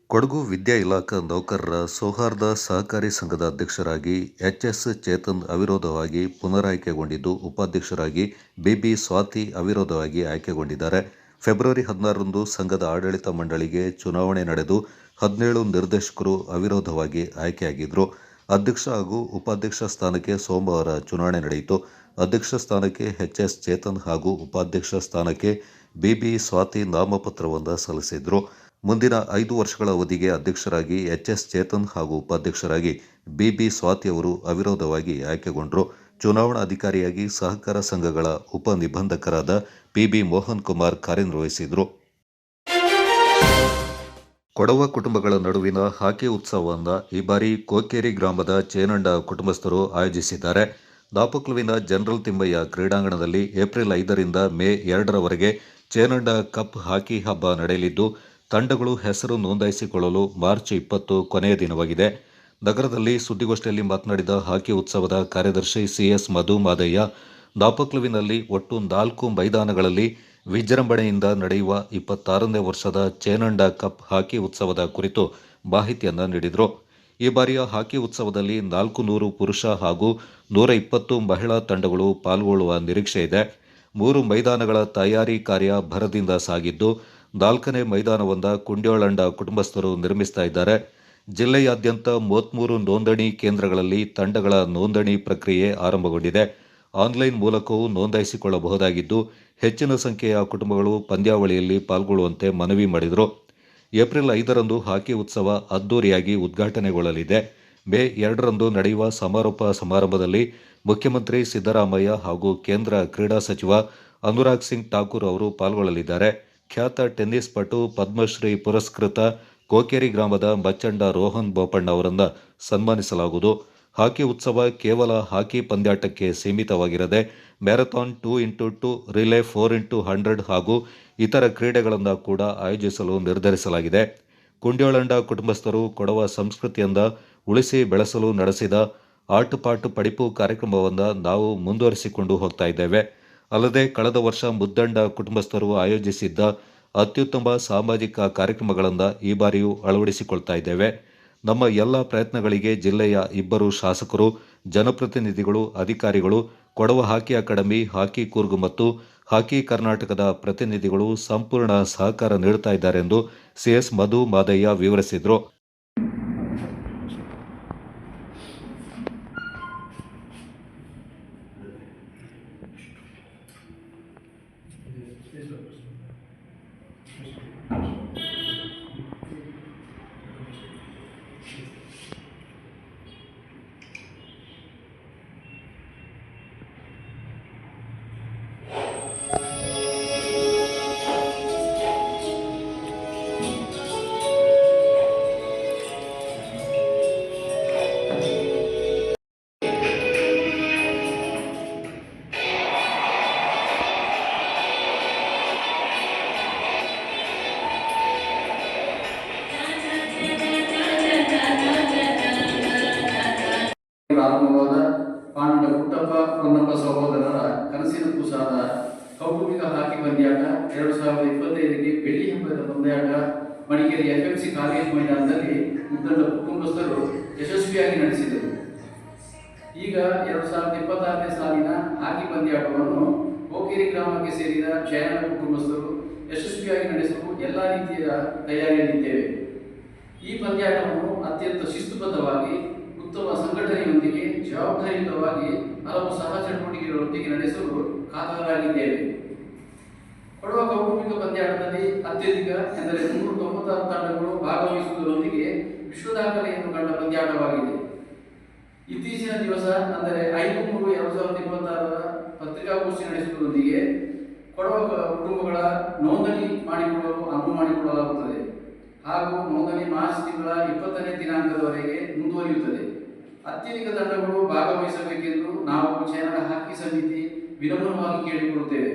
ಕೊಡಗು ವಿದ್ಯಾ ಇಲಾಖಾ ನೌಕರರ ಸೌಹಾರ್ದ ಸಹಕಾರಿ ಸಂಘದ ಅಧ್ಯಕ್ಷರಾಗಿ HS ಚೇತನ್ ಅವಿರೋಧವಾಗಿ ಪುನರಾಯ್ಕೆಗೊಂಡಿದ್ದು, ಉಪಾಧ್ಯಕ್ಷರಾಗಿ BB ಸ್ವಾತಿ ಅವಿರೋಧವಾಗಿ ಆಯ್ಕೆಗೊಂಡಿದ್ದಾರೆ. ಫೆಬ್ರವರಿ 16ರಂದು ಸಂಘದ ಆಡಳಿತ ಮಂಡಳಿಗೆ ಚುನಾವಣೆ ನಡೆದು 17 ನಿರ್ದೇಶಕರು ಅವಿರೋಧವಾಗಿ ಆಯ್ಕೆಯಾಗಿದ್ದರು. ಅಧ್ಯಕ್ಷ ಹಾಗೂ ಉಪಾಧ್ಯಕ್ಷ ಸ್ಥಾನಕ್ಕೆ ಸೋಮವಾರ ಚುನಾವಣೆ ನಡೆಯಿತು. ಅಧ್ಯಕ್ಷ ಸ್ಥಾನಕ್ಕೆ HS ಚೇತನ್ ಹಾಗೂ ಉಪಾಧ್ಯಕ್ಷ ಸ್ಥಾನಕ್ಕೆ BB ಸ್ವಾತಿ ನಾಮಪತ್ರವನ್ನು ಸಲ್ಲಿಸಿದ್ರು. ಮುಂದಿನ 5 ವರ್ಷಗಳ ಅವಧಿಗೆ ಅಧ್ಯಕ್ಷರಾಗಿ HS ಚೇತನ್ ಹಾಗೂ ಉಪಾಧ್ಯಕ್ಷರಾಗಿ BB ಸ್ವಾತಿ ಅವರು ಅವಿರೋಧವಾಗಿ ಆಯ್ಕೆಗೊಂಡರು. ಚುನಾವಣಾಧಿಕಾರಿಯಾಗಿ ಸಹಕಾರ ಸಂಘಗಳ ಉಪ ನಿಬಂಧಕರಾದ PB ಮೋಹನ್ ಕುಮಾರ್ ಕಾರ್ಯನಿರ್ವಹಿಸಿದರು. ಕೊಡವ ಕುಟುಂಬಗಳ ನಡುವಿನ ಹಾಕಿ ಉತ್ಸವವನ್ನು ಈ ಬಾರಿ ಕೋಕೇರಿ ಗ್ರಾಮದ ಚೇನಂಡ ಕುಟುಂಬಸ್ಥರು ಆಯೋಜಿಸಿದ್ದಾರೆ. ದಾಪಕ್ಲುವಿನ ಜನರಲ್ ತಿಮ್ಮಯ್ಯ ಕ್ರೀಡಾಂಗಣದಲ್ಲಿ April 5ರಿಂದ May 2ರವರೆಗೆ Chenanda cup hockey ಹಬ್ಬ ನಡೆಯಲಿದ್ದು, ತಂಡಗಳು ಹೆಸರು ನೋಂದಾಯಿಸಿಕೊಳ್ಳಲು ಮಾರ್ಚ್ 20 ಕೊನೆಯ ದಿನವಾಗಿದೆ. ನಗರದಲ್ಲಿ ಸುದ್ದಿಗೋಷ್ಠಿಯಲ್ಲಿ ಮಾತನಾಡಿದ ಹಾಕಿ ಉತ್ಸವದ ಕಾರ್ಯದರ್ಶಿ CS ಮಧು ಮಾದಯ್ಯ, ದಾಪಕ್ಲುವಿನಲ್ಲಿ ಒಟ್ಟು 4 ಮೈದಾನಗಳಲ್ಲಿ ವಿಜೃಂಭಣೆಯಿಂದ ನಡೆಯುವ 26ನೇ ವರ್ಷದ ಚೇನಂಡ ಕಪ್ ಹಾಕಿ ಉತ್ಸವದ ಕುರಿತು ಮಾಹಿತಿಯನ್ನು ನೀಡಿದರು. ಈ ಬಾರಿಯ ಹಾಕಿ ಉತ್ಸವದಲ್ಲಿ 400 ಪುರುಷ ಹಾಗೂ 120 ಮಹಿಳಾ ತಂಡಗಳು ಪಾಲ್ಗೊಳ್ಳುವ ನಿರೀಕ್ಷೆ ಇದೆ. 3 ಮೈದಾನಗಳ ತಯಾರಿ ಕಾರ್ಯ ಭರದಿಂದ ಸಾಗಿದ್ದು, 4ನೇ ಮೈದಾನವೊಂದ ಕುಂಡ್ಯೋಳಂಡ ಕುಟುಂಬಸ್ಥರು ನಿರ್ಮಿಸ್ತಾ ಇದ್ದಾರೆ. ಜಿಲ್ಲೆಯಾದ್ಯಂತ 33 ನೋಂದಣಿ ಕೇಂದ್ರಗಳಲ್ಲಿ ತಂಡಗಳ ನೋಂದಣಿ ಪ್ರಕ್ರಿಯೆ ಆರಂಭಗೊಂಡಿದೆ. ಆನ್ಲೈನ್ ಮೂಲಕವೂ ನೋಂದಾಯಿಸಿಕೊಳ್ಳಬಹುದಾಗಿದ್ದು, ಹೆಚ್ಚಿನ ಸಂಖ್ಯೆಯ ಕುಟುಂಬಗಳು ಪಂದ್ಯಾವಳಿಯಲ್ಲಿ ಪಾಲ್ಗೊಳ್ಳುವಂತೆ ಮನವಿ ಮಾಡಿದರು. ಏಪ್ರಿಲ್ 5ರಂದು ಹಾಕಿ ಉತ್ಸವ ಅದ್ದೂರಿಯಾಗಿ ಉದ್ಘಾಟನೆಗೊಳ್ಳಲಿದೆ. ಮೇ 2ರಂದು ನಡೆಯುವ ಸಮಾರೋಪ ಸಮಾರಂಭದಲ್ಲಿ ಮುಖ್ಯಮಂತ್ರಿ ಸಿದ್ದರಾಮಯ್ಯ ಹಾಗೂ ಕೇಂದ್ರ ಕ್ರೀಡಾ ಸಚಿವ ಅನುರಾಗ್ ಸಿಂಗ್ ಠಾಕೂರ್ ಅವರು ಪಾಲ್ಗೊಳ್ಳಲಿದ್ದಾರೆ. ಖ್ಯಾತ ಟೆನ್ನಿಸ್ ಪಟು ಪದ್ಮಶ್ರೀ ಪುರಸ್ಕೃತ ಕೋಕೇರಿ ಗ್ರಾಮದ ಮಚ್ಚಂಡ ರೋಹನ್ ಬೋಪಣ್ಣ ಅವರನ್ನು ಸನ್ಮಾನಿಸಲಾಗುವುದು. ಹಾಕಿ ಉತ್ಸವ ಕೇವಲ ಹಾಕಿ ಪಂದ್ಯಾಟಕ್ಕೆ ಸೀಮಿತವಾಗಿರದೆ ಮ್ಯಾರಥಾನ್ 2x2, ರಿಲೇ 4x100 ಹಾಗೂ ಇತರ ಕ್ರೀಡೆಗಳನ್ನು ಕೂಡ ಆಯೋಜಿಸಲು ನಿರ್ಧರಿಸಲಾಗಿದೆ. ಕುಂಡ್ಯೋಳಂಡ ಕುಟುಂಬಸ್ಥರು ಕೊಡವ ಸಂಸ್ಕೃತಿಯಿಂದ ಉಳಿಸಿ ಬೆಳೆಸಲು ನಡೆಸಿದ ಆಟುಪಾಟು ಪಡಿಪು ಕಾರ್ಯಕ್ರಮವನ್ನು ನಾವು ಮುಂದುವರಿಸಿಕೊಂಡು ಹೋಗ್ತಾ ಇದ್ದೇವೆ. ಅಲ್ಲದೆ ಕಳೆದ ವರ್ಷ ಮುದ್ದಂಡ ಕುಟುಂಬಸ್ಥರು ಆಯೋಜಿಸಿದ್ದ ಅತ್ಯುತ್ತಮ ಸಾಮಾಜಿಕ ಕಾರ್ಯಕ್ರಮಗಳನ್ನು ಈ ಬಾರಿಯೂ ಅಳವಡಿಸಿಕೊಳ್ತಾ ಇದ್ದೇವೆ. ನಮ್ಮ ಎಲ್ಲ ಪ್ರಯತ್ನಗಳಿಗೆ ಜಿಲ್ಲೆಯ 2 ಶಾಸಕರು, ಜನಪ್ರತಿನಿಧಿಗಳು, ಅಧಿಕಾರಿಗಳು, ಕೊಡವ ಹಾಕಿ ಅಕಾಡೆಮಿ, ಹಾಕಿ ಕೂರ್ಗ್ ಮತ್ತು ಹಾಕಿ ಕರ್ನಾಟಕದ ಪ್ರತಿನಿಧಿಗಳು ಸಂಪೂರ್ಣ ಸಹಕಾರ ನೀಡುತ್ತಾ ಇದ್ದಾರೆ ಎಂದು ಸಿಎಸ್ ಮಧು ಮಾದಯ್ಯ ವಿವರಿಸಿದರು. ಪ್ರಾರಂಭವಾದ ಪಾಂಡ ಪುಟ್ಟಪ್ಪ ಹೊನ್ನಪ್ಪ ಸಹೋದರರ ಕನಸಿನ ಕೂಸಾದ ಕೌಟುಂಬಿಕ ಹಾಕಿ ಪಂದ್ಯಾಟ 2025ಗೆ ಬೆಳ್ಳಿ ಹಬ್ಬದ ಪಂದ್ಯಾಟ ಮಡಿಕೇರಿ FMC ಕಾಲೇಜ್ ಮೈದಾನದಲ್ಲಿ ಮುದ್ದಂಡ ಕುಟುಂಬಸ್ಥರು ಯಶಸ್ವಿಯಾಗಿ ನಡೆಸಿದರು. ಈಗ 2026ನೇ ಸಾಲಿನ ಹಾಕಿ ಪಂದ್ಯಾಟವನ್ನು ಹೋಕೇರಿ ಗ್ರಾಮಕ್ಕೆ ಸೇರಿದ ಜಯಣ್ಣ ಕುಟುಂಬಸ್ಥರು ಯಶಸ್ವಿಯಾಗಿ ನಡೆಸಲು ಎಲ್ಲ ರೀತಿಯ ತಯಾರಿಯಲ್ಲಿದ್ದೇವೆ. ಈ ಪಂದ್ಯಾಟವನ್ನು ಅತ್ಯಂತ ಶಿಸ್ತುಬದ್ಧವಾಗಿ ಉತ್ತಮ ಸಂಘಟನೆಯೊಂದಿಗೆ ಜವಾಬ್ದಾರಿಯುತವಾಗಿ ಹಲವು ಸಹ ಚಟುವಟಿಕೆಗಳೊಂದಿಗೆ ನಡೆಸಲು ಕಾತರರಾಗಿದ್ದೇವೆ. ಕೊಡವ ಕೌಟುಂಬಿಕ ಪಂದ್ಯಾಟದಲ್ಲಿ ಅತ್ಯಧಿಕ ಎಂದರೆ 196 ತಂಡಗಳು ಭಾಗವಹಿಸುವುದರೊಂದಿಗೆ ವಿಶ್ವ ದಾಖಲೆಯನ್ನು ಕಂಡ ಪಂದ್ಯಾಟವಾಗಿದೆ. ಇತ್ತೀಚಿನ ದಿವಸ ಅಂದರೆ 5/3/2026 ಪತ್ರಿಕಾಗೋಷ್ಠಿ ನಡೆಸುವುದರೊಂದಿಗೆ ಕೊಡವ ಕುಟುಂಬಗಳ ನೋಂದಣಿ ಮಾಡಿಕೊಳ್ಳಲು ಅನುವು ಮಾಡಿಕೊಳ್ಳಲಾಗುತ್ತದೆ ಹಾಗೂ ನೋಂದಣಿ ಮಾರ್ಚ್ ತಿಂಗಳ 20ನೇ ದಿನಾಂಕದವರೆಗೆ ಮುಂದುವರಿಯುತ್ತದೆ. ಅತ್ಯಧಿಕ ತಂಡಗಳು ಭಾಗವಹಿಸಬೇಕೆಂದು ನಾವು ಚೇನಡ ಹಾಕಿ ಸಮಿತಿ ವಿನಮ್ರವಾಗಿ ಕೇಳಿಕೊಳ್ಳುತ್ತೇವೆ.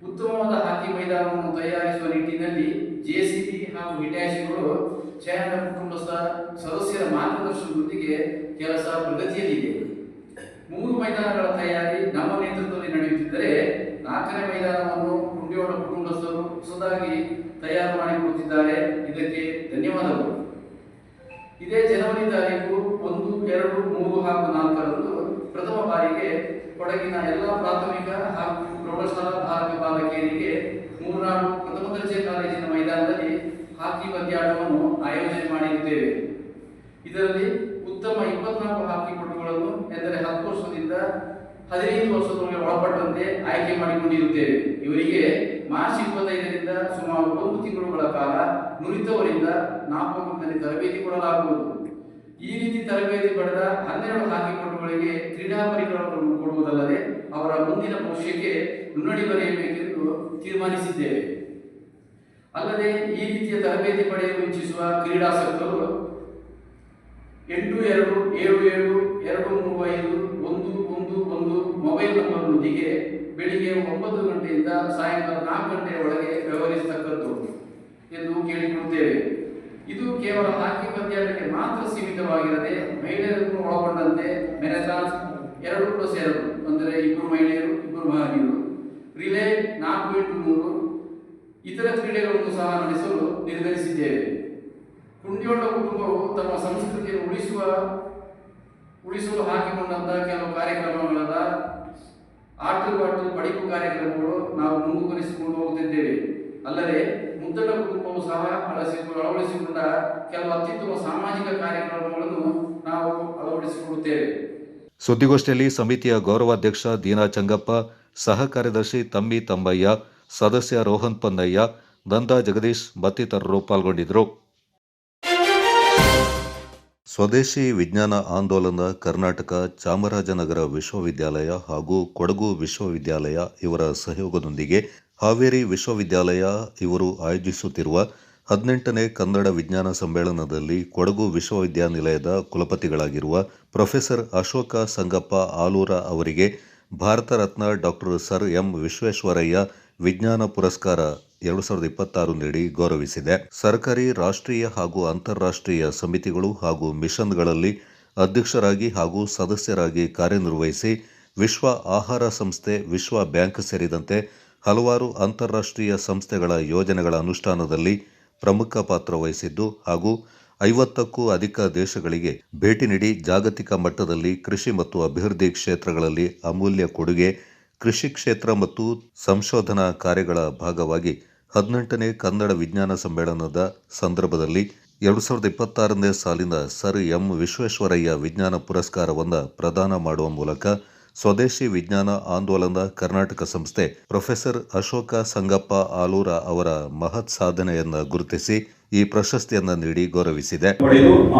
ಉತ್ತಮವಾದ ಹಾಕಿ ಮೈದಾನವನ್ನು ತಯಾರಿಸುವ ನಿಟ್ಟಿನಲ್ಲಿ JCB ಹಾಗೂ ಹಿಟ್ಯಾಚಿಗಳು ಚೇನಡ ಕುಟುಂಬಸ್ಥ ಸದಸ್ಯರ ಮಾರ್ಗದರ್ಶನದೊಂದಿಗೆ ಕೆಲಸ ಪ್ರಗತಿಯಲ್ಲಿದೆ. 3 ಮೈದಾನಗಳ ತಯಾರಿ ನಮ್ಮ ನೇತೃತ್ವದಲ್ಲಿ ನಡೆಯುತ್ತಿದ್ದರೆ 4ನೇ ಮೈದಾನವನ್ನು ಕುಂಡ್ಯೋಳ ಕುಟುಂಬಸ್ಥರು ಹೊಸದಾಗಿ ತಯಾರು ಮಾಡಿಕೊಡುತ್ತಿದ್ದಾರೆ. ಇದಕ್ಕೆ ಧನ್ಯವಾದಗಳು. ಇದೇ ಜನವರಿ ತಾರೀಕು 1, 2, 3 ಹಾಗೂ 4ರಂದು ಪ್ರಥಮ ಬಾರಿಗೆ ಕೊಡಗಿನ ಎಲ್ಲ ಪ್ರಾಥಮಿಕ ಹಾಗೂ ಪ್ರೌಢಶಾಲಾ ಬಾಲಕ ಬಾಲಕಿಯರಿಗೆ ಮೂರ್ನಾಡು ಪ್ರಥಮ ದರ್ಜೆ ಕಾಲೇಜಿನ ಮೈದಾನದಲ್ಲಿ ಹಾಕಿ ಪಂದ್ಯಾಟವನ್ನು ಆಯೋಜನೆ ಮಾಡಿರುತ್ತೇವೆ. ಇದರಲ್ಲಿ ಉತ್ತಮ 24 ಹಾಕಿ ಪಟುಗಳನ್ನು ಎಂದರೆ 10 ವರ್ಷದಿಂದ 15 ವರ್ಷದೊಳಗೆ ಒಳಪಟ್ಟಂತೆ ಆಯ್ಕೆ ಮಾಡಿಕೊಂಡಿರುತ್ತೇವೆ. ಇವರಿಗೆ ಮಾರ್ಚ್ 25ರಿಂದ ಸುಮಾರು 1 ತಿಂಗಳುಗಳ ಕಾಲ ನುರಿತವರಿಂದ ನಾಪಕದಲ್ಲಿ ತರಬೇತಿ ಕೊಡಲಾಗುವುದು. ಈ ರೀತಿ ತರಬೇತಿ ಪಡೆದ 12 ಹಾಕಿ ಪಟುಗಳಿಗೆ ಕ್ರೀಡಾ ಪರಿಕರಗಳನ್ನು ಕೊಡುವುದಲ್ಲದೆ ಅವರ ಮುಂದಿನ ಭವಿಷ್ಯಕ್ಕೆ ಮುನ್ನಡಿ ಬರೆಯಬೇಕೆಂದು ತೀರ್ಮಾನಿಸಿದ್ದೇವೆ. ಅಲ್ಲದೆ ಈ ರೀತಿಯ ತರಬೇತಿ ಪಡೆಯಲು ಇಚ್ಛಿಸುವ ಕ್ರೀಡಾಸಕ್ತರು 8277235111 ಮೊಬೈಲ್ ನಂಬರ್ನೊಂದಿಗೆ ಬೆಳಿಗ್ಗೆ 9 ಗಂಟೆಯಿಂದ ಸಾಯಂಕಾಲ 4 ಗಂಟೆಯ ಒಳಗೆ ವ್ಯವಹರಿಸತಕ್ಕದ್ದು ಎಂದು ಕೇಳಿಕೊಳ್ಳುತ್ತೇವೆ. ಇದು ಕೇವಲ ಹಾಕಿ ಪಂದ್ಯಾಟಕ್ಕೆ ಮಾತ್ರ ಸೀಮಿತವಾಗಿರದೆ ಮಹಿಳೆಯರನ್ನು ಒಳಗೊಂಡಂತೆ ಮ್ಯಾರಥಾನ್ 2+2 ಅಂದರೆ 2 ಮಹಿಳೆಯರು 2 ಮಹಿಳೆಯರು, ರಿಲೇ 4x3 ಇತರ ಕ್ರೀಡೆಗಳನ್ನು ಸಹ ನಡೆಸಲು ನಿರ್ಧರಿಸಿದ್ದೇವೆ. ಕುಂಡ್ಯೋಳ ಕುಟುಂಬವು ತಮ್ಮ ಸಂಸ್ಕೃತಿಯನ್ನು ಉಳಿಸಲು ಹಾಕಿಕೊಂಡಂತಹ ಕೆಲವು ಕಾರ್ಯಕ್ರಮಗಳಾದ ಆಟುಪಾಟು ಪಡಿಪು ಕಾರ್ಯಕ್ರಮಗಳು ನಾವು ಮುಂದುವರಿಸಿಕೊಂಡು ಹೋಗುತ್ತಿದ್ದೇವೆ. ಅಲ್ಲದೆ ಮುದ್ದಡ ಕುಟುಂಬವು ಸಹ ಅಳವಡಿಸಿಕೊಂಡ ಕೆಲವು ಅತ್ಯುತ್ತಮ ಸಾಮಾಜಿಕ ಕಾರ್ಯಕ್ರಮಗಳನ್ನು ನಾವು ಅಳವಡಿಸಿಕೊಳ್ಳುತ್ತೇವೆ. ಸುದ್ದಿಗೋಷ್ಠಿಯಲ್ಲಿ ಸಮಿತಿಯ ಗೌರವಾಧ್ಯಕ್ಷ ದೀನಾ ಚಂಗಪ್ಪ, ಸಹ ಕಾರ್ಯದರ್ಶಿ ತಮ್ಮಿ ತಮ್ಮಯ್ಯ, ಸದಸ್ಯ ರೋಹನ್ ಪನ್ನಯ್ಯ, ನಂದಾ ಜಗದೀಶ್ ಮತ್ತಿತರರು ಪಾಲ್ಗೊಂಡಿದ್ದರು. ಸ್ವದೇಶಿ ವಿಜ್ಞಾನ ಆಂದೋಲನ ಕರ್ನಾಟಕ, ಚಾಮರಾಜನಗರ ವಿಶ್ವವಿದ್ಯಾಲಯ ಹಾಗೂ ಕೊಡಗು ವಿಶ್ವವಿದ್ಯಾಲಯ ಇವರ ಸಹಯೋಗದೊಂದಿಗೆ ಹಾವೇರಿ ವಿಶ್ವವಿದ್ಯಾಲಯ ಇವರು ಆಯೋಜಿಸುತ್ತಿರುವ 18ನೇ ಕನ್ನಡ ವಿಜ್ಞಾನ ಸಮ್ಮೇಳನದಲ್ಲಿ ಕೊಡಗು ವಿಶ್ವವಿದ್ಯಾನಿಲಯದ ಕುಲಪತಿಗಳಾಗಿರುವ ಪ್ರೊಫೆಸರ್ ಅಶೋಕ ಸಂಗಪ್ಪ ಆಲೂರ ಅವರಿಗೆ Bharat Ratna doctor sir M Visvesvaraya ವಿಜ್ಞಾನ ಪುರಸ್ಕಾರ 2026 ನೀಡಿ ಗೌರವಿಸಿದೆ. ಸರ್ಕಾರಿ, ರಾಷ್ಟ್ರೀಯ ಹಾಗೂ ಅಂತಾರಾಷ್ಟ್ರೀಯ ಸಮಿತಿಗಳು ಹಾಗೂ ಮಿಷನ್ಗಳಲ್ಲಿ ಅಧ್ಯಕ್ಷರಾಗಿ ಹಾಗೂ ಸದಸ್ಯರಾಗಿ ಕಾರ್ಯನಿರ್ವಹಿಸಿ ವಿಶ್ವ ಆಹಾರ ಸಂಸ್ಥೆ, ವಿಶ್ವ ಬ್ಯಾಂಕ್ ಸೇರಿದಂತೆ ಹಲವಾರು ಅಂತಾರಾಷ್ಟ್ರೀಯ ಸಂಸ್ಥೆಗಳ ಯೋಜನೆಗಳ ಅನುಷ್ಠಾನದಲ್ಲಿ ಪ್ರಮುಖ ಪಾತ್ರ ವಹಿಸಿದ್ದು ಹಾಗೂ 50ಕ್ಕೂ ಅಧಿಕ ದೇಶಗಳಿಗೆ ಭೇಟಿ ನೀಡಿ ಜಾಗತಿಕ ಮಟ್ಟದಲ್ಲಿ ಕೃಷಿ ಮತ್ತು ಅಭಿವೃದ್ಧಿ ಕ್ಷೇತ್ರಗಳಲ್ಲಿ ಅಮೂಲ್ಯ ಕೊಡುಗೆ, ಕೃಷಿ ಕ್ಷೇತ್ರ ಮತ್ತು ಸಂಶೋಧನಾ ಕಾರ್ಯಗಳ ಭಾಗವಾಗಿ 18ನೇ ಕನ್ನಡ ವಿಜ್ಞಾನ ಸಮ್ಮೇಳನದ ಸಂದರ್ಭದಲ್ಲಿ 2026ನೇ ಸಾಲಿನ ಸರ್ ಎಂ ವಿಶ್ವೇಶ್ವರಯ್ಯ ವಿಜ್ಞಾನ ಪುರಸ್ಕಾರವನ್ನು ಪ್ರದಾನ ಮಾಡುವ ಮೂಲಕ ಸ್ವದೇಶಿ ವಿಜ್ಞಾನ ಆಂದೋಲನ ಕರ್ನಾಟಕ ಸಂಸ್ಥೆ ಪ್ರೊಫೆಸರ್ ಅಶೋಕ ಸಂಗಪ್ಪ ಆಲೂರ ಅವರ ಮಹತ್ ಸಾಧನೆಯನ್ನು ಗುರುತಿಸಿ ಈ ಪ್ರಶಸ್ತಿಯನ್ನು ನೀಡಿ ಗೌರವಿಸಿದೆ.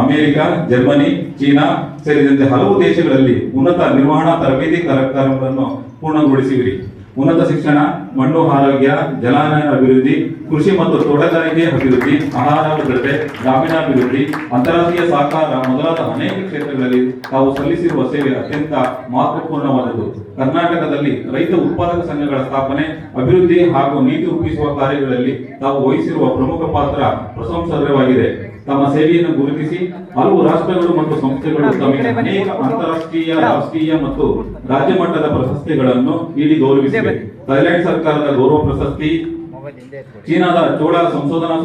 ಅಮೆರಿಕ, ಜರ್ಮನಿ, ಚೀನಾ ಸೇರಿದಂತೆ ಹಲವು ದೇಶಗಳಲ್ಲಿ ಉನ್ನತ ನಿರ್ವಹಣಾ ತರಬೇತಿ ಕಾರ್ಯಕ್ರಮಗಳನ್ನು ಪೂರ್ಣಗೊಳಿಸಿವಿರಿ. ಉನ್ನತ ಶಿಕ್ಷಣ, ಮಣ್ಣು ಆರೋಗ್ಯ, ಜಲಾನಯನ ಅಭಿವೃದ್ಧಿ, ಕೃಷಿ ಮತ್ತು ತೋಟಗಾರಿಕೆ ಅಭಿವೃದ್ಧಿ, ಆಹಾರ ಭದ್ರತೆ, ಗ್ರಾಮೀಣಾಭಿವೃದ್ಧಿ, ಅಂತಾರಾಷ್ಟ್ರೀಯ ಸಹಕಾರ ಮೊದಲಾದ ಅನೇಕ ಕ್ಷೇತ್ರಗಳಲ್ಲಿ ತಾವು ಸಲ್ಲಿಸಿರುವ ಸೇವೆ ಅತ್ಯಂತ ಮಹತ್ವಪೂರ್ಣವಾದದ್ದು. ಕರ್ನಾಟಕದಲ್ಲಿ ರೈತ ಉತ್ಪಾದಕ ಸಂಘಗಳ ಸ್ಥಾಪನೆ, ಅಭಿವೃದ್ಧಿ ಹಾಗೂ ನೀತಿ ರೂಪಿಸುವ ಕಾರ್ಯಗಳಲ್ಲಿ ತಾವು ವಹಿಸಿರುವ ಪ್ರಮುಖ ಪಾತ್ರ ಪ್ರಶಂಸನೀಯವಾಗಿದೆ. ತಮ್ಮ ಸೇವೆಯನ್ನು ಗುರುತಿಸಿ ಹಲವು ರಾಷ್ಟ್ರಗಳು ಮತ್ತು ಸಂಸ್ಥೆಗಳು ತಮಗೆ ಅನೇಕ ಅಂತಾರಾಷ್ಟ್ರೀಯ, ರಾಷ್ಟ್ರೀಯ ಮತ್ತು ರಾಜ್ಯ ಮಟ್ಟದ ಪ್ರಶಸ್ತಿಗಳನ್ನು ನೀಡಿ ಗೌರವಿಸಿವೆ. ಥೈಲ್ಯಾಂಡ್ ಸರ್ಕಾರದ ಗೌರವ ಪ್ರಶಸ್ತಿ, ಚೀನಾದ ಚೋಳ ಸಂಶೋಧನಾ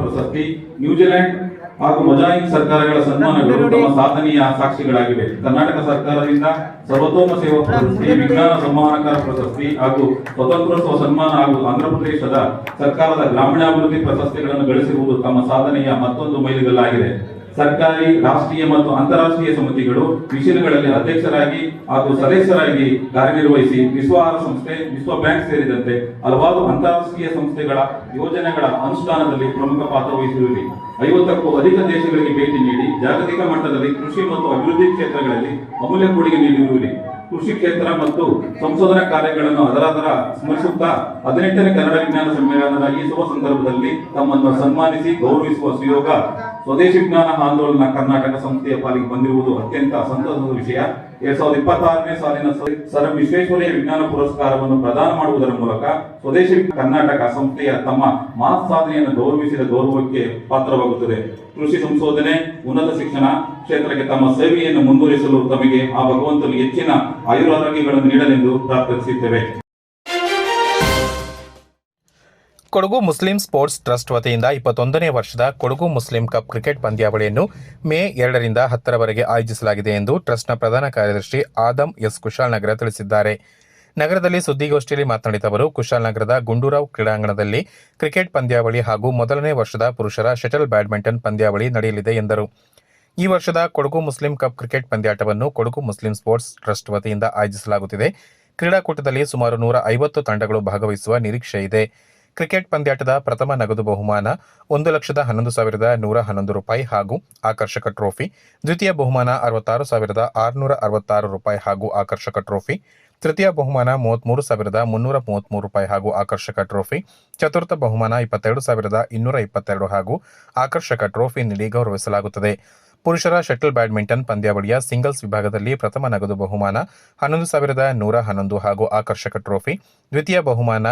ಪ್ರಶಸ್ತಿ, ನ್ಯೂಜಿಲೆಂಡ್ ಹಾಗೂ ಮೊಜಾಯಿಕ್ ಸರ್ಕಾರಗಳ ಸನ್ಮಾನಗಳು ತಮ್ಮ ಸಾಧನೆಯ ಸಾಕ್ಷಿಗಳಾಗಿವೆ. ಕರ್ನಾಟಕ ಸರ್ಕಾರದಿಂದ ಸರ್ವತೋಮ ಸೇವಾ ಪ್ರಶಸ್ತಿ, ವಿಜ್ಞಾನ ಸಂವಹನಕಾರ ಪ್ರಶಸ್ತಿ ಹಾಗೂ ಸ್ವತಂತ್ರೋತ್ಸವ ಸನ್ಮಾನ ಹಾಗೂ ಆಂಧ್ರಪ್ರದೇಶದ ಸರ್ಕಾರದ ಗ್ರಾಮೀಣಾಭಿವೃದ್ಧಿ ಪ್ರಶಸ್ತಿಗಳನ್ನು ಗಳಿಸಿರುವುದು ತಮ್ಮ ಸಾಧನೆಯ ಮತ್ತೊಂದು ಮೈಲಿಗಲ್ಲಾಗಿದೆ. ಸರ್ಕಾರಿ, ರಾಷ್ಟ್ರೀಯ ಮತ್ತು ಅಂತಾರಾಷ್ಟ್ರೀಯ ಸಮಿತಿಗಳು, ಮಿಷನ್ಗಳಲ್ಲಿ ಅಧ್ಯಕ್ಷರಾಗಿ ಹಾಗೂ ಸದಸ್ಯರಾಗಿ ಕಾರ್ಯನಿರ್ವಹಿಸಿ ವಿಶ್ವ ಆಹಾರ ಸಂಸ್ಥೆ, ವಿಶ್ವ ಬ್ಯಾಂಕ್ ಸೇರಿದಂತೆ ಹಲವಾರು ಅಂತಾರಾಷ್ಟ್ರೀಯ ಸಂಸ್ಥೆಗಳ ಯೋಜನೆಗಳ ಅನುಷ್ಠಾನದಲ್ಲಿ ಪ್ರಮುಖ ಪಾತ್ರ ವಹಿಸಿರುವಿರಿ. 50ಕ್ಕೂ ಅಧಿಕ ದೇಶಗಳಿಗೆ ಭೇಟಿ ನೀಡಿ ಜಾಗತಿಕ ಮಟ್ಟದಲ್ಲಿ ಕೃಷಿ ಮತ್ತು ಅಭಿವೃದ್ಧಿ ಕ್ಷೇತ್ರಗಳಲ್ಲಿ ಅಮೂಲ್ಯ ಕೊಡುಗೆ ನೀಡಿರುವಿರಿ. ಕೃಷಿ ಕ್ಷೇತ್ರ ಮತ್ತು ಸಂಶೋಧನಾ ಕಾರ್ಯಗಳನ್ನು ಅದರ ಸ್ಮರಿಸುತ್ತಾ 18ನೇ ಕನ್ನಡ ವಿಜ್ಞಾನ ಸಮ್ಮೇಳನದ ಈ ಶುಭ ಸಂದರ್ಭದಲ್ಲಿ ತಮ್ಮನ್ನು ಸನ್ಮಾನಿಸಿ ಗೌರವಿಸುವ ಸುಯೋಗ ಸ್ವದೇಶಿ ವಿಜ್ಞಾನ ಆಂದೋಲನ ಕರ್ನಾಟಕ ಸಂಸ್ಥೆಯ ಪಾಲಿಗೆ ಬಂದಿರುವುದು ಅತ್ಯಂತ ಸಂತಸದ ವಿಷಯ. 2026ನೇ ಸಾಲಿನ ಸರ್ ಎಂ ವಿಶ್ವೇಶ್ವರಯ್ಯ ವಿಜ್ಞಾನ ಪುರಸ್ಕಾರವನ್ನು ಪ್ರದಾನ ಮಾಡುವುದರ ಮೂಲಕ ಸ್ವದೇಶಿ ಕರ್ನಾಟಕ ಸಂಸ್ಥೆಯ ತಮ್ಮ ಮಹತ್ ಸಾಧನೆಯನ್ನು ಗೌರವಿಸಿದ ಗೌರವಕ್ಕೆ ಪಾತ್ರವಾಗುತ್ತದೆ. ಕೃಷಿ ಸಂಶೋಧನೆ, ಉನ್ನತ ಶಿಕ್ಷಣ ಕ್ಷೇತ್ರಕ್ಕೆ ತಮ್ಮ ಸೇವೆಯನ್ನು ಮುಂದುವರಿಸಲು ತಮಗೆ ಆ ಭಗವಂತನು ಹೆಚ್ಚಿನ ಆಯುರಾರೋಗ್ಯಗಳನ್ನು ನೀಡಲೆಂದು ಪ್ರಾರ್ಥಿಸುತ್ತೇವೆ. ಕೊಡಗು ಮುಸ್ಲಿಂ ಸ್ಪೋರ್ಟ್ಸ್ ಟ್ರಸ್ಟ್ ವತಿಯಿಂದ 21ನೇ ವರ್ಷದ ಕೊಡಗು ಮುಸ್ಲಿಂ ಕಪ್ ಕ್ರಿಕೆಟ್ ಪಂದ್ಯಾವಳಿಯನ್ನು ಮೇ 2ರಿಂದ 10ರವರೆಗೆ ಆಯೋಜಿಸಲಾಗಿದೆ ಎಂದು ಟ್ರಸ್ಟ್ನ ಪ್ರಧಾನ ಕಾರ್ಯದರ್ಶಿ ಆದಮ್ ಎಸ್ ಕುಶಾಲನಗರ ತಿಳಿಸಿದ್ದಾರೆ. ನಗರದಲ್ಲಿ ಸುದ್ದಿಗೋಷ್ಠಿಯಲ್ಲಿ ಮಾತನಾಡಿದ ಅವರು, ಕುಶಾಲನಗರದ ಗುಂಡೂರಾವ್ ಕ್ರೀಡಾಂಗಣದಲ್ಲಿ ಕ್ರಿಕೆಟ್ ಪಂದ್ಯಾವಳಿ ಹಾಗೂ ಮೊದಲನೇ ವರ್ಷದ ಪುರುಷರ ಶಟಲ್ ಬ್ಯಾಡ್ಮಿಂಟನ್ ಪಂದ್ಯಾವಳಿ ನಡೆಯಲಿದೆ ಎಂದರು. ಈ ವರ್ಷದ ಕೊಡಗು ಮುಸ್ಲಿಂ ಕಪ್ ಕ್ರಿಕೆಟ್ ಪಂದ್ಯಾಟವನ್ನು ಕೊಡಗು ಮುಸ್ಲಿಂ ಸ್ಪೋರ್ಟ್ಸ್ ಟ್ರಸ್ಟ್ ವತಿಯಿಂದ ಆಯೋಜಿಸಲಾಗುತ್ತಿದೆ. ಕ್ರೀಡಾಕೂಟದಲ್ಲಿ ಸುಮಾರು 150 ತಂಡಗಳು ಭಾಗವಹಿಸುವ ನಿರೀಕ್ಷೆ ಇದೆ. ಕ್ರಿಕೆಟ್ ಪಂದ್ಯಾಟದ ಪ್ರಥಮ ನಗದು ಬಹುಮಾನ 1,11,111 ರೂಪಾಯಿ ಹಾಗೂ ಆಕರ್ಷಕ ಟ್ರೋಫಿ, ದ್ವಿತೀಯ ಬಹುಮಾನ 66,666 ರೂಪಾಯಿ ಹಾಗೂ ಆಕರ್ಷಕ ಟ್ರೋಫಿ, ತೃತೀಯ ಬಹುಮಾನ 33,333 ರೂಪಾಯಿ ಹಾಗೂ ಆಕರ್ಷಕ ಟ್ರೋಫಿ, ಚತುರ್ಥ ಬಹುಮಾನ 22,222 ಹಾಗೂ ಆಕರ್ಷಕ ಟ್ರೋಫಿ ನೀಡಿ ಗೌರವಿಸಲಾಗುತ್ತದೆ. ಪುರುಷರ ಶಟಲ್ ಬ್ಯಾಡ್ಮಿಂಟನ್ ಪಂದ್ಯಾವಳಿಯ ಸಿಂಗಲ್ಸ್ ವಿಭಾಗದಲ್ಲಿ ಪ್ರಥಮ ನಗದು ಬಹುಮಾನ 11,111 ಹಾಗೂ ಆಕರ್ಷಕ ಟ್ರೋಫಿ, ದ್ವಿತೀಯ ಬಹುಮಾನ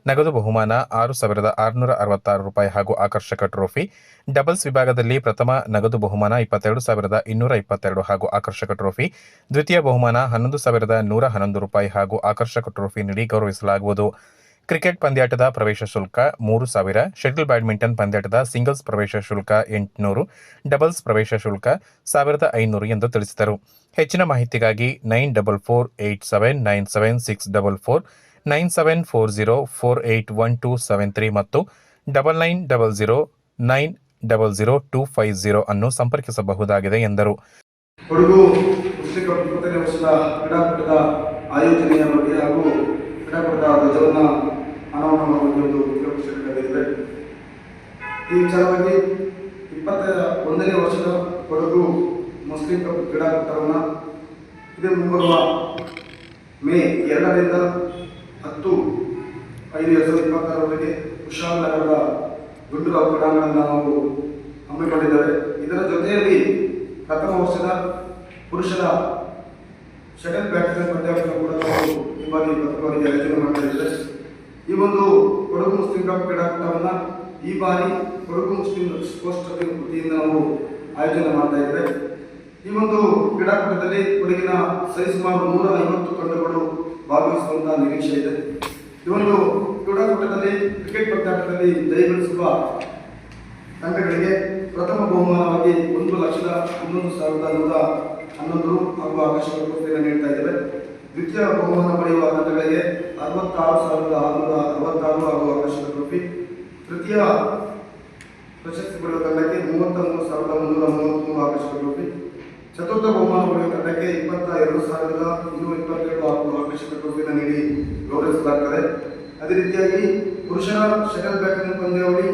ನಗದು ಬಹುಮಾನ 6,666 ರೂಪಾಯಿ ಹಾಗೂ ಆಕರ್ಷಕ ಟ್ರೋಫಿ, ಡಬಲ್ಸ್ ವಿಭಾಗದಲ್ಲಿ ಪ್ರಥಮ ನಗದು ಬಹುಮಾನ 22,222 ಹಾಗೂ ಆಕರ್ಷಕ ಟ್ರೋಫಿ, ದ್ವಿತೀಯ ಬಹುಮಾನ 11,111 ರೂಪಾಯಿ ಹಾಗೂ ಆಕರ್ಷಕ ಟ್ರೋಫಿ ನೀಡಿ ಗೌರವಿಸಲಾಗುವುದು. ಕ್ರಿಕೆಟ್ ಪಂದ್ಯಾಟದ ಪ್ರವೇಶ ಶುಲ್ಕ 3,000, ಶಟಲ್ ಬ್ಯಾಡ್ಮಿಂಟನ್ ಪಂದ್ಯಾಟದ ಸಿಂಗಲ್ಸ್ ಪ್ರವೇಶ ಶುಲ್ಕ 800, ಡಬಲ್ಸ್ ಪ್ರವೇಶ ಶುಲ್ಕ 1,500 ಎಂದು ತಿಳಿಸಿದರು. ಹೆಚ್ಚಿನ ಮಾಹಿತಿಗಾಗಿ 9487979644, 9740481273 ಮತ್ತು 9900900250 ಅನ್ನು ಸಂಪರ್ಕಿಸಬಹುದಾಗಿದೆ ಎಂದರು. ಕೊಡಗು ಮುಸ್ಲಿಂ ಕಪ್ 20ನೇ ವರ್ಷದ ಕ್ರೀಡಾಕೂಟದ ಆಯೋಜನೆಯ ಬಗ್ಗೆ ಹಾಗೂ ಕ್ರೀಡಾಕೂಟದ ಧ್ವಜವನ್ನು ಅನಾವರಣ ಮಾಡುವ ಒಂದು ವಿಷಯಗಳಿವೆ. ಈ ವಿಚಾರವಾಗಿ 21ನೇ ವರ್ಷದ ಕೊಡಗು ಮುಸ್ಲಿಂ ಕಪ್ ಕ್ರೀಡಾಕೂಟವನ್ನು ಇದೇ ಮುಂಬರುವ ಮೇ 2ರಿಂದ 10/5/2026 ಕುಶಾಲನಗರದ ಗುಂಡೂರಾವ್ ಕ್ರೀಡಾಂಗಣವನ್ನು ನಾವು ಹಮ್ಮಿಕೊಂಡಿದ್ದೇವೆ. ಇದರ ಜೊತೆಯಲ್ಲಿ ಪ್ರಥಮ ವರ್ಷದ ಪುರುಷರ ಶಟಲ್ ಬ್ಯಾಡ್ಮಿಂಟನ್ ಪಂದ್ಯಾವಳಿಯನ್ನು ಕೂಡ ನಾವು ಈ ಬಾರಿ ಪ್ರಥಮವಾಗಿ ಆಯೋಜನೆ ಮಾಡ್ತಾ ಇದ್ದೇವೆ. ಈ ಒಂದು ಕೊಡಗು ಮುಸ್ಲಿಂ ಕಪ್ ಕ್ರೀಡಾಕೂಟವನ್ನು ಈ ಬಾರಿ ಕೊಡಗು ಮುಸ್ಲಿಂ ಸ್ಪೋರ್ಟ್ಸ್ ವತಿಯಿಂದ ನಾವು ಆಯೋಜನೆ ಮಾಡ್ತಾ ಇದ್ದೇವೆ. ಈ ಒಂದು ಕ್ರೀಡಾಕೂಟದಲ್ಲಿ ಕೊಡಗಿನ ಸರಿಸುಮಾರು 150 ತಂಡಗಳು ಭಾಗವಹಿಸುವಂತಹ ನಿರೀಕ್ಷೆ ಇದೆ. ಈ ಒಂದು ಕ್ರೀಡಾಕೂಟದಲ್ಲಿ ಕ್ರಿಕೆಟ್ ಪಂದ್ಯಾಟದಲ್ಲಿ ಜಯಗಳಿಸುವ ತಂಡಗಳಿಗೆ ಪ್ರಥಮ ಬಹುಮಾನವಾಗಿ 1,11,111 ಹಾಗೂ ಆಕರ್ಷಕ ಟ್ರೋಫಿಯನ್ನು ನೀಡ್ತಾ ಇದ್ದೇವೆ. ದ್ವಿತೀಯ ಬಹುಮಾನ ಪಡೆಯುವ ತಂಡಗಳಿಗೆ 66,666 ಹಾಗೂ ಆಕರ್ಷಕ ಟ್ರೋಫಿ. ತೃತೀಯ ಪ್ರಶಸ್ತಿ ಪಡೆಯುವ ತಂಡಕ್ಕೆ 33,333 ಆಕರ್ಷಕ ಟ್ರೋಫಿ. ಚತುರ್ಥ ಬಹುಮಾನ ಪಡೆಯುವ ತಂಡಕ್ಕೆ 22,222 ಹಾಗೂ ಆಕರ್ಷಕ ಟ್ರೋಫಿಯನ್ನು ನೀಡಿ ಗೌರವಿಸಲಾಗುತ್ತದೆ. ಅದೇ ರೀತಿಯಾಗಿ ಪುರುಷರ ಶಟಲ್ ಬ್ಯಾಡ್ಮಿಂಟನ್ ಪಂದ್ಯಾವಳಿ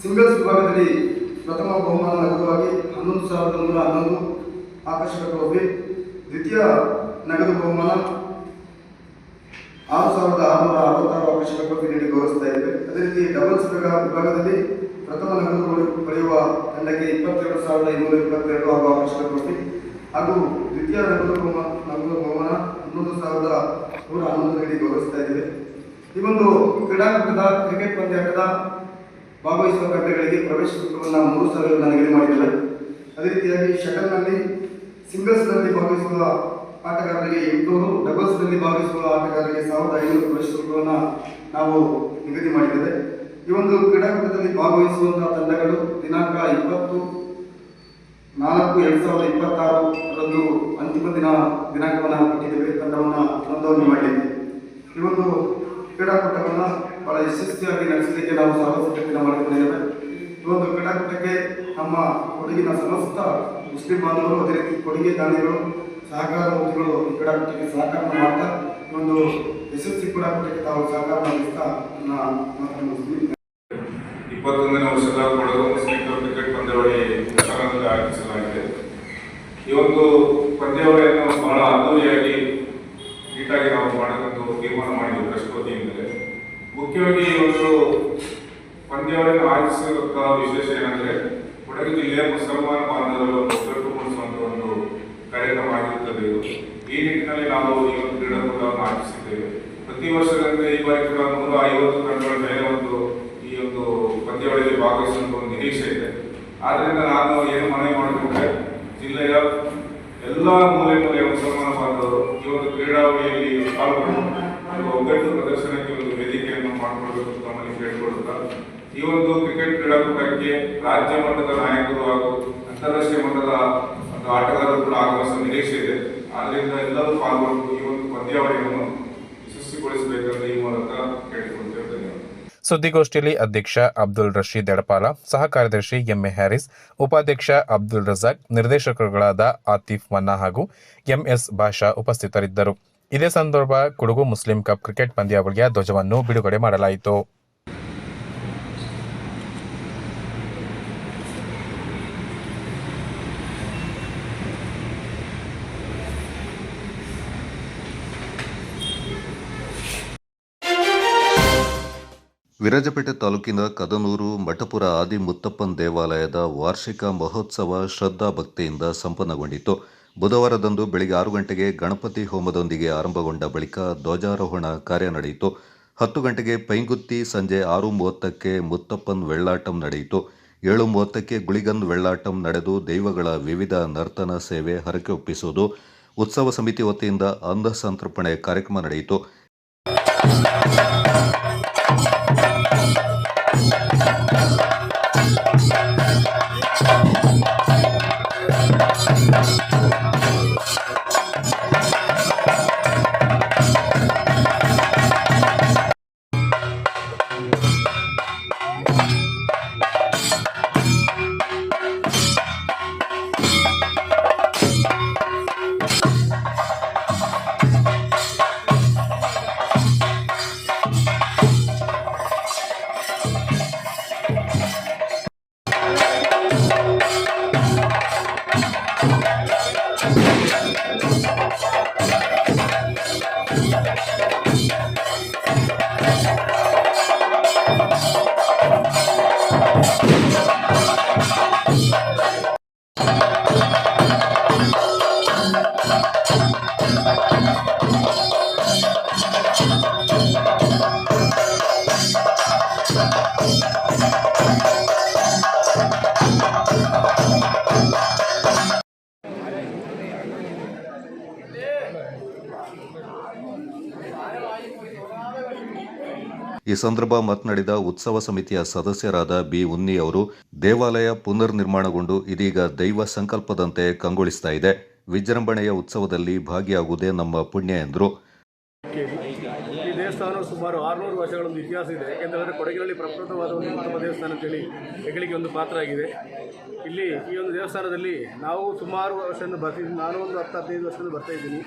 ಸಿಂಗಲ್ಸ್ ವಿಭಾಗದಲ್ಲಿ ಪ್ರಥಮ ಬಹುಮಾನ ನಗದುವಾಗಿ 11,111 ಆಕರ್ಷಕ ಟ್ರೋಫಿ. ದ್ವಿತೀಯ ನಗದು ಬಹುಮಾನ 6,666 ಆಕರ್ಷಕ ಟ್ರೋಫಿ ನೀಡಿ ಗೌರವಿಸ್ತಾ ಇದ್ದೇವೆ. ಅದೇ ರೀತಿ ಡಬಲ್ಸ್ ವಿಭಾಗದಲ್ಲಿ ಪ್ರಥಮ ನಗದು ಪಡೆಯುವ ತಂಡಕ್ಕೆ 22,222 ಹಾಗೂ ಆಕರ್ಷಕ ಟ್ರೋಫಿ ಹಾಗೂ ದ್ವಿತೀಯ ನಗದು ಬಹುಮಾನ 11,111 ನೀಡಿ ಗೌರವಿಸ್ತಾ ಇದ್ದೇವೆ. ಈ ಒಂದು ಕ್ರೀಡಾಕೂಟದ ಕ್ರಿಕೆಟ್ ಪಂದ್ಯಾಟದ ಭಾಗವಹಿಸುವ ತಂಡಗಳಿಗೆ ಪ್ರವೇಶ ಶುಲ್ಕವನ್ನು 3,000 ನಿಗದಿ ಮಾಡಿದ್ದೇವೆ. ಅದೇ ರೀತಿಯಾಗಿ ಶಟಲ್ನಲ್ಲಿ ಸಿಂಗಲ್ಸ್ನಲ್ಲಿ ಭಾಗವಹಿಸುವ ಆಟಗಾರರಿಗೆ 800, ಡಬಲ್ಸ್ನಲ್ಲಿ ಭಾಗವಹಿಸುವ ಆಟಗಾರರಿಗೆ 1,500 ಪ್ರವೇಶ ಶುಲ್ಕವನ್ನು ನಾವು ನಿಗದಿ ಮಾಡಿದ್ದೇವೆ. ಈ ಒಂದು ಕ್ರೀಡಾಕೂಟದಲ್ಲಿ ಭಾಗವಹಿಸುವಂತಹ ತಂಡಗಳು ದಿನಾಂಕ 20/4/2026 ಅಂತಿಮ ದಿನಾಂಕವನ್ನು ಕೊಟ್ಟಿದ್ದೇವೆ. ತಂಡವನ್ನು ನೋಂದಣಿ ಮಾಡಿದ್ದೇವೆ. ಈ ಒಂದು ಕ್ರೀಡಾಕೂಟವನ್ನು ಬಹಳ ಯಶಸ್ವಿಯಾಗಿ ನಡೆಸಲಿಕ್ಕೆ ನಾವು ಸರ್ವಸಿದ್ಧತೆಯನ್ನು ಮಾಡಿಕೊಂಡಿದ್ದೇವೆ. ಈ ಒಂದು ಕ್ರೀಡಾಕೂಟಕ್ಕೆ ನಮ್ಮ ಕೊಡಗಿನ ಸಮಸ್ತ ಮುಸ್ಲಿಂ ಬಾಂಧವರು, ಅದೇ ರೀತಿ ಕೊಡುಗೆ ದಾನಿಗಳು, ಸಹಕಾರ ಮೂರ್ತಿಗಳು ಈ ಕ್ರೀಡಾಕೂಟಕ್ಕೆ ಸಹಕಾರ ಮಾಡ್ತಾ ಈ ಒಂದು ಯಶಸ್ವಿ ಕ್ರೀಡಾಕೂಟಕ್ಕೆ ತಾವು ಸಹಕಾರ ಮಾಡಿಸ್ತಾ ಮಾತನಾಡುತ್ತೀವಿ. 21ನೇ ವರ್ಷದ ಕೊಡಗು ಮುಸ್ಲಿಂ ಕಪ್ ಕ್ರಿಕೆಟ್ ಪಂದ್ಯಾವಳಿ ಪ್ರಚಾರದಲ್ಲಿ ಆಯೋಜಿಸಲಾಗಿದೆ. ಈ ಒಂದು ಪಂದ್ಯಾವಳಿಯನ್ನು ಬಹಳ ಅದ್ದೂರಿಯಾಗಿ ನೀಟಾಗಿ ನಾವು ಮಾಡಬೇಕೆಂದು ತೀರ್ಮಾನ ಮಾಡಿದ್ದೇವೆ ಟ್ರಸ್ಟ್ ವತಿಯಿಂದಲೇ. ಮುಖ್ಯವಾಗಿ ಈ ಒಂದು ಪಂದ್ಯಾವಳಿಯನ್ನು ಆಯೋಜಿಸಿರುವಂತಹ ವಿಶೇಷ ಏನಂದರೆ ಕೊಡಗು ಜಿಲ್ಲೆಯ ಮುಸಲ್ಮಾನ ಬಾಂಧವರು ಒಗ್ಗಟ್ಟು ಮೂಡಿಸುವಂತಹ ಒಂದು ಕಾರ್ಯಕ್ರಮ ಆಗಿರುತ್ತದೆ. ಈ ನಿಟ್ಟಿನಲ್ಲಿ ನಾವು ಈ ಒಂದು ಕ್ರೀಡಾಕೂಟವನ್ನು ಆಯೋಜಿಸಿದ್ದೇವೆ. ಪ್ರತಿ ವರ್ಷದಂತೆ ಈ ಬಾರಿ ಕೂಡ 150 ತಂಡಗಳ ಮೇಲೆ ಈ ಒಂದು ಪಂದ್ಯಾವಳಿಯಲ್ಲಿ ಭಾಗವಹಿಸುವಂತ ಒಂದು ನಿರೀಕ್ಷೆ ಇದೆ. ಆದ್ದರಿಂದ ನಾನು ಏನು ಮನವಿ ಮಾಡಬೇಕಂದ್ರೆ ಜಿಲ್ಲೆಯ ಎಲ್ಲ ಮೂಲೆಯ ಮುಸಲ್ಮಾನ ಬಾಂಧವರು ಈ ಒಂದು ಕ್ರೀಡಾವಳಿಯಲ್ಲಿ ಪಾಲ್ಗೊಂಡು ಒಗ್ಗಟ್ಟು ಪ್ರದರ್ಶನಕ್ಕೆ ಒಂದು ವೇದಿಕೆಯನ್ನು ಮಾಡಿಕೊಡಬೇಕು ಅಂತ ತಮ್ಮಲ್ಲಿ ಕೇಳಿಕೊಳ್ಳುತ್ತಾ, ಈ ಒಂದು ಕ್ರಿಕೆಟ್ ಕ್ರೀಡಾಕೂಟಕ್ಕೆ ರಾಜ್ಯ ಮಟ್ಟದ ನಾಯಕರು ಹಾಗೂ ಅಂತಾರಾಷ್ಟ್ರೀಯ ಮಟ್ಟದ ಒಂದು ಆಟಗಾರರು ಕೂಡ ಆಗಮಿಸುವ ನಿರೀಕ್ಷೆ ಇದೆ. ಆದ್ದರಿಂದ ಎಲ್ಲರೂ ಪಾಲ್ಗೊಂಡು ಈ ಒಂದು ಪಂದ್ಯಾವಳಿಯನ್ನು ಯಶಸ್ವಿಗೊಳಿಸಬೇಕೆಂದು ಈ ಮೂಲಕ ಕೇಳಿಕೊಳ್ಳುತ್ತೇವೆ. ಧನ್ಯವಾದ. ಸುದ್ದಿಗೋಷ್ಠಿಯಲ್ಲಿ ಅಧ್ಯಕ್ಷ ಅಬ್ದುಲ್ ರಶೀದ್ ಎಡಪಾಲ, ಸಹ ಕಾರ್ಯದರ್ಶಿ ಎಂಎ ಹ್ಯಾರಿಸ್, ಉಪಾಧ್ಯಕ್ಷ ಅಬ್ದುಲ್ ರಜಾಕ್, ನಿರ್ದೇಶಕರುಗಳಾದ ಆತಿಫ್ ಮನ್ನಾ ಹಾಗೂ ಎಂಎಸ್ ಭಾಷಾ ಉಪಸ್ಥಿತರಿದ್ದರು. ಇದೇ ಸಂದರ್ಭ ಕೊಡಗು ಮುಸ್ಲಿಂ ಕಪ್ ಕ್ರಿಕೆಟ್ ಪಂದ್ಯಾವಳಿಯ ಧ್ವಜವನ್ನು ಬಿಡುಗಡೆ ಮಾಡಲಾಯಿತು. ವಿರಾಜಪೇಟೆ ತಾಲೂಕಿನ ಕದನೂರು ಮಠಪುರ ಆದಿ ಮುತ್ತಪ್ಪನ್ ದೇವಾಲಯದ ವಾರ್ಷಿಕ ಮಹೋತ್ಸವ ಶ್ರದ್ಧಾ ಭಕ್ತಿಯಿಂದ ಸಂಪನ್ನಗೊಂಡಿತು. ಬುಧವಾರದಂದು ಬೆಳಗ್ಗೆ 6 ಗಂಟೆಗೆ ಗಣಪತಿ ಹೋಮದೊಂದಿಗೆ ಆರಂಭಗೊಂಡ ಬಳಿಕ ಧ್ವಜಾರೋಹಣ ಕಾರ್ಯ ನಡೆಯಿತು. 10 ಗಂಟೆಗೆ ಪೈಂಗುತ್ತಿ, ಸಂಜೆ 6:30ಕ್ಕೆ ಮುತ್ತಪ್ಪನ್ ವೆಳ್ಳಾಟಂ ನಡೆಯಿತು. 7:30ಕ್ಕೆ ಗುಳಿಗನ್ ವೆಳ್ಳಾಟಂ ನಡೆದು ದೈವಗಳ ವಿವಿಧ ನರ್ತನ ಸೇವೆ, ಹರಕೆ ಒಪ್ಪಿಸುವುದು, ಉತ್ಸವ ಸಮಿತಿ ವತಿಯಿಂದ ಅನ್ನ ಸಂತರ್ಪಣೆ ಕಾರ್ಯಕ್ರಮ ನಡೆಯಿತು. ಈ ಸಂದರ್ಭ ಮಾತನಾಡಿದ ಉತ್ಸವ ಸಮಿತಿಯ ಸದಸ್ಯರಾದ ಬಿ ಉನ್ನಿ ಅವರು, ದೇವಾಲಯ ಪುನರ್ ನಿರ್ಮಾಣಗೊಂಡು ಇದೀಗ ದೈವ ಸಂಕಲ್ಪದಂತೆ ಕಂಗೊಳಿಸ್ತಾ ಇದೆ. ವಿಜೃಂಭಣೆಯ ಉತ್ಸವದಲ್ಲಿ ಭಾಗಿಯಾಗುವುದೇ ನಮ್ಮ ಪುಣ್ಯ ಎಂದರು. ಈ ದೇವಸ್ಥಾನವು ಸುಮಾರು 600 ವರ್ಷಗಳೊಂದು ಇತಿಹಾಸ ಇದೆ. ಯಾಕೆಂದರೆ ಕೊಡಗಿನಲ್ಲಿ ಪ್ರಪ್ರಥಮವಾದ ಒಂದು ಉತ್ತಮ ದೇವಸ್ಥಾನ ಅಂತೇಳಿ ಹೆಗ್ಗಳಿಕೆ ಒಂದು ಪಾತ್ರ ಆಗಿದೆ. ಇಲ್ಲಿ ಈ ಒಂದು ದೇವಸ್ಥಾನದಲ್ಲಿ ನಾವು ಸುಮಾರು ವರ್ಷದಿಂದ ಬರ್ತಿದ್ದೀವಿ. ನಾನು ಒಂದು 10-15 ವರ್ಷದಿಂದ ಬರ್ತಾ ಇದ್ದೀನಿ.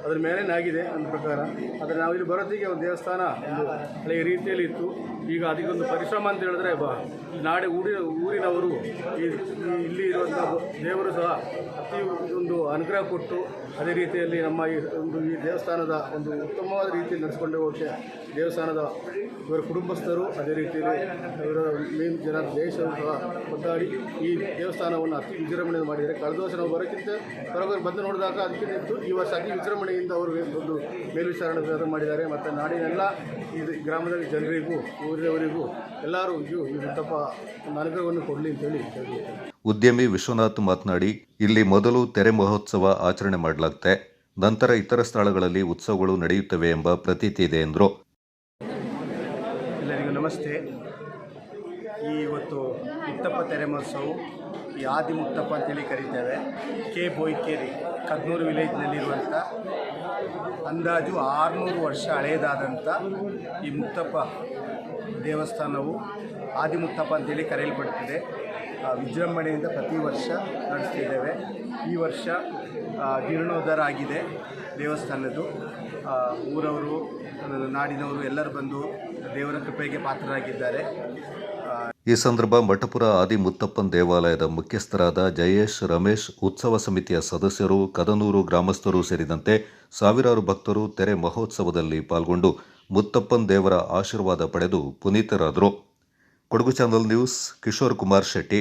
ಅದರ ಮೇಲೇನೇ ಆಗಿದೆ ನನ್ನ ಪ್ರಕಾರ. ಆದರೆ ನಾವು ಇಲ್ಲಿ ಬರೋತ್ತಿಗೆ ಒಂದು ದೇವಸ್ಥಾನ ಒಂದು ಹಳೆಯ ರೀತಿಯಲ್ಲಿ ಇತ್ತು. ಈಗ ಅದಕ್ಕೊಂದು ಪರಿಶ್ರಮ ಅಂತ ಹೇಳಿದ್ರೆ ಊರಿನವರು ಇಲ್ಲಿ ಇರುವಂಥ ದೇವರು ಸಹ ಅತಿ ಒಂದು ಅನುಗ್ರಹ ಕೊಟ್ಟು ಅದೇ ರೀತಿಯಲ್ಲಿ ನಮ್ಮ ಈ ದೇವಸ್ಥಾನದ ಒಂದು ಉತ್ತಮವಾದ ರೀತಿಯಲ್ಲಿ ನಡೆಸಿಕೊಂಡು ಹೋಗೋಕ್ಕೆ ದೇವಸ್ಥಾನದ ಇವರ ಕುಟುಂಬಸ್ಥರು ಅದೇ ರೀತಿಯಲ್ಲಿ ಇವರ ಮೇನ್ ಜನ ದೇಶವು ಸಹ ಒಟ್ಟಾಡಿ ಈ ದೇವಸ್ಥಾನವನ್ನು ಅತಿ ವಿಜೃಂಭಣೆಯಿಂದ ಮಾಡಿದ್ದಾರೆ. ಕಳೆದ ವರ್ಷ ನಾವು ಬರೋಕ್ಕಿಂತ ಹೊರಗೆ ಬಂದು ನೋಡಿದಾಗ ಅದಕ್ಕಿಂತ ಇತ್ತು. ಈ ವರ್ಷ ಅತಿ ವಿಜೃಂಭಣೆಯಿಂದ ಅವರು ಒಂದು ಮೇಲ್ವಿಚಾರಣೆ ಮಾಡಿದ್ದಾರೆ. ಮತ್ತು ನಾಡಿನೆಲ್ಲ ಈ ಗ್ರಾಮದ ಜನರಿಗೂ ಊರಿನವರಿಗೂ ಎಲ್ಲರೂ ಈ ಮುತ್ತಪ್ಪ ಒಂದು ಅನುಗ್ರಹವನ್ನು ಕೊಡಲಿ ಅಂತೇಳಿ ಹೇಳ್ತಾರೆ. ಉದ್ಯಮಿ ವಿಶ್ವನಾಥ್ ಮಾತನಾಡಿ, ಇಲ್ಲಿ ಮೊದಲು ತೆರೆ ಮಹೋತ್ಸವ ಆಚರಣೆ ಮಾಡಲಾಗುತ್ತೆ, ನಂತರ ಇತರ ಸ್ಥಳಗಳಲ್ಲಿ ಉತ್ಸವಗಳು ನಡೆಯುತ್ತವೆ ಎಂಬ ಪ್ರತೀತಿ ಇದೆ ಎಂದರು. ಎಲ್ಲರಿಗೂ ನಮಸ್ತೆ. ಇವತ್ತು ಮುತ್ತಪ್ಪ ತೆರೆ ಮಹೋತ್ಸವ ಈ ಆದಿ ಮುತ್ತಪ್ಪ ಅಂತೇಳಿ ಕರೀತೇವೆ. ಕೆ ಬೋಯ್ಕೇರಿ ಕದ್ನೂರು ವಿಲೇಜ್ನಲ್ಲಿರುವಂಥ ಅಂದಾಜು 600 ವರ್ಷ ಹಳೆಯದಾದಂಥ ಈ ಮುತ್ತಪ್ಪ ದೇವಸ್ಥಾನವು ಆದಿ ಮುತ್ತಪ್ಪ ಅಂತೇಳಿ ಕರೆಯಲ್ಪಡುತ್ತದೆ. ವಿಜೃಂಭಣೆಯಿಂದ ಪ್ರತಿ ವರ್ಷ ನಡೆಸ್ತಿದ್ದೇವೆ. ಈ ವರ್ಷ ಜೀರ್ಣೋದ್ಧಾರ ಆಗಿದೆ ದೇವಸ್ಥಾನದ್ದು. ಊರವರು ನಾಡಿನವರು ಎಲ್ಲರೂ ಬಂದು ದೇವರ ಕೃಪೆಗೆ ಪಾತ್ರರಾಗಿದ್ದಾರೆ. ಈ ಸಂದರ್ಭ ಮಠಪುರ ಆದಿ ಮುತ್ತಪ್ಪನ್ ದೇವಾಲಯದ ಮುಖ್ಯಸ್ಥರಾದ ಜಯೇಶ್, ರಮೇಶ್, ಉತ್ಸವ ಸಮಿತಿಯ ಸದಸ್ಯರು, ಕದನೂರು ಗ್ರಾಮಸ್ಥರು ಸೇರಿದಂತೆ ಸಾವಿರಾರು ಭಕ್ತರು ತೆರೆ ಮಹೋತ್ಸವದಲ್ಲಿ ಪಾಲ್ಗೊಂಡು ಮುತ್ತಪ್ಪನ್ ದೇವರ ಆಶೀರ್ವಾದ ಪಡೆದು ಪುನೀತರಾದರು. Kodagu channel news, Kishore Kumar Shetty.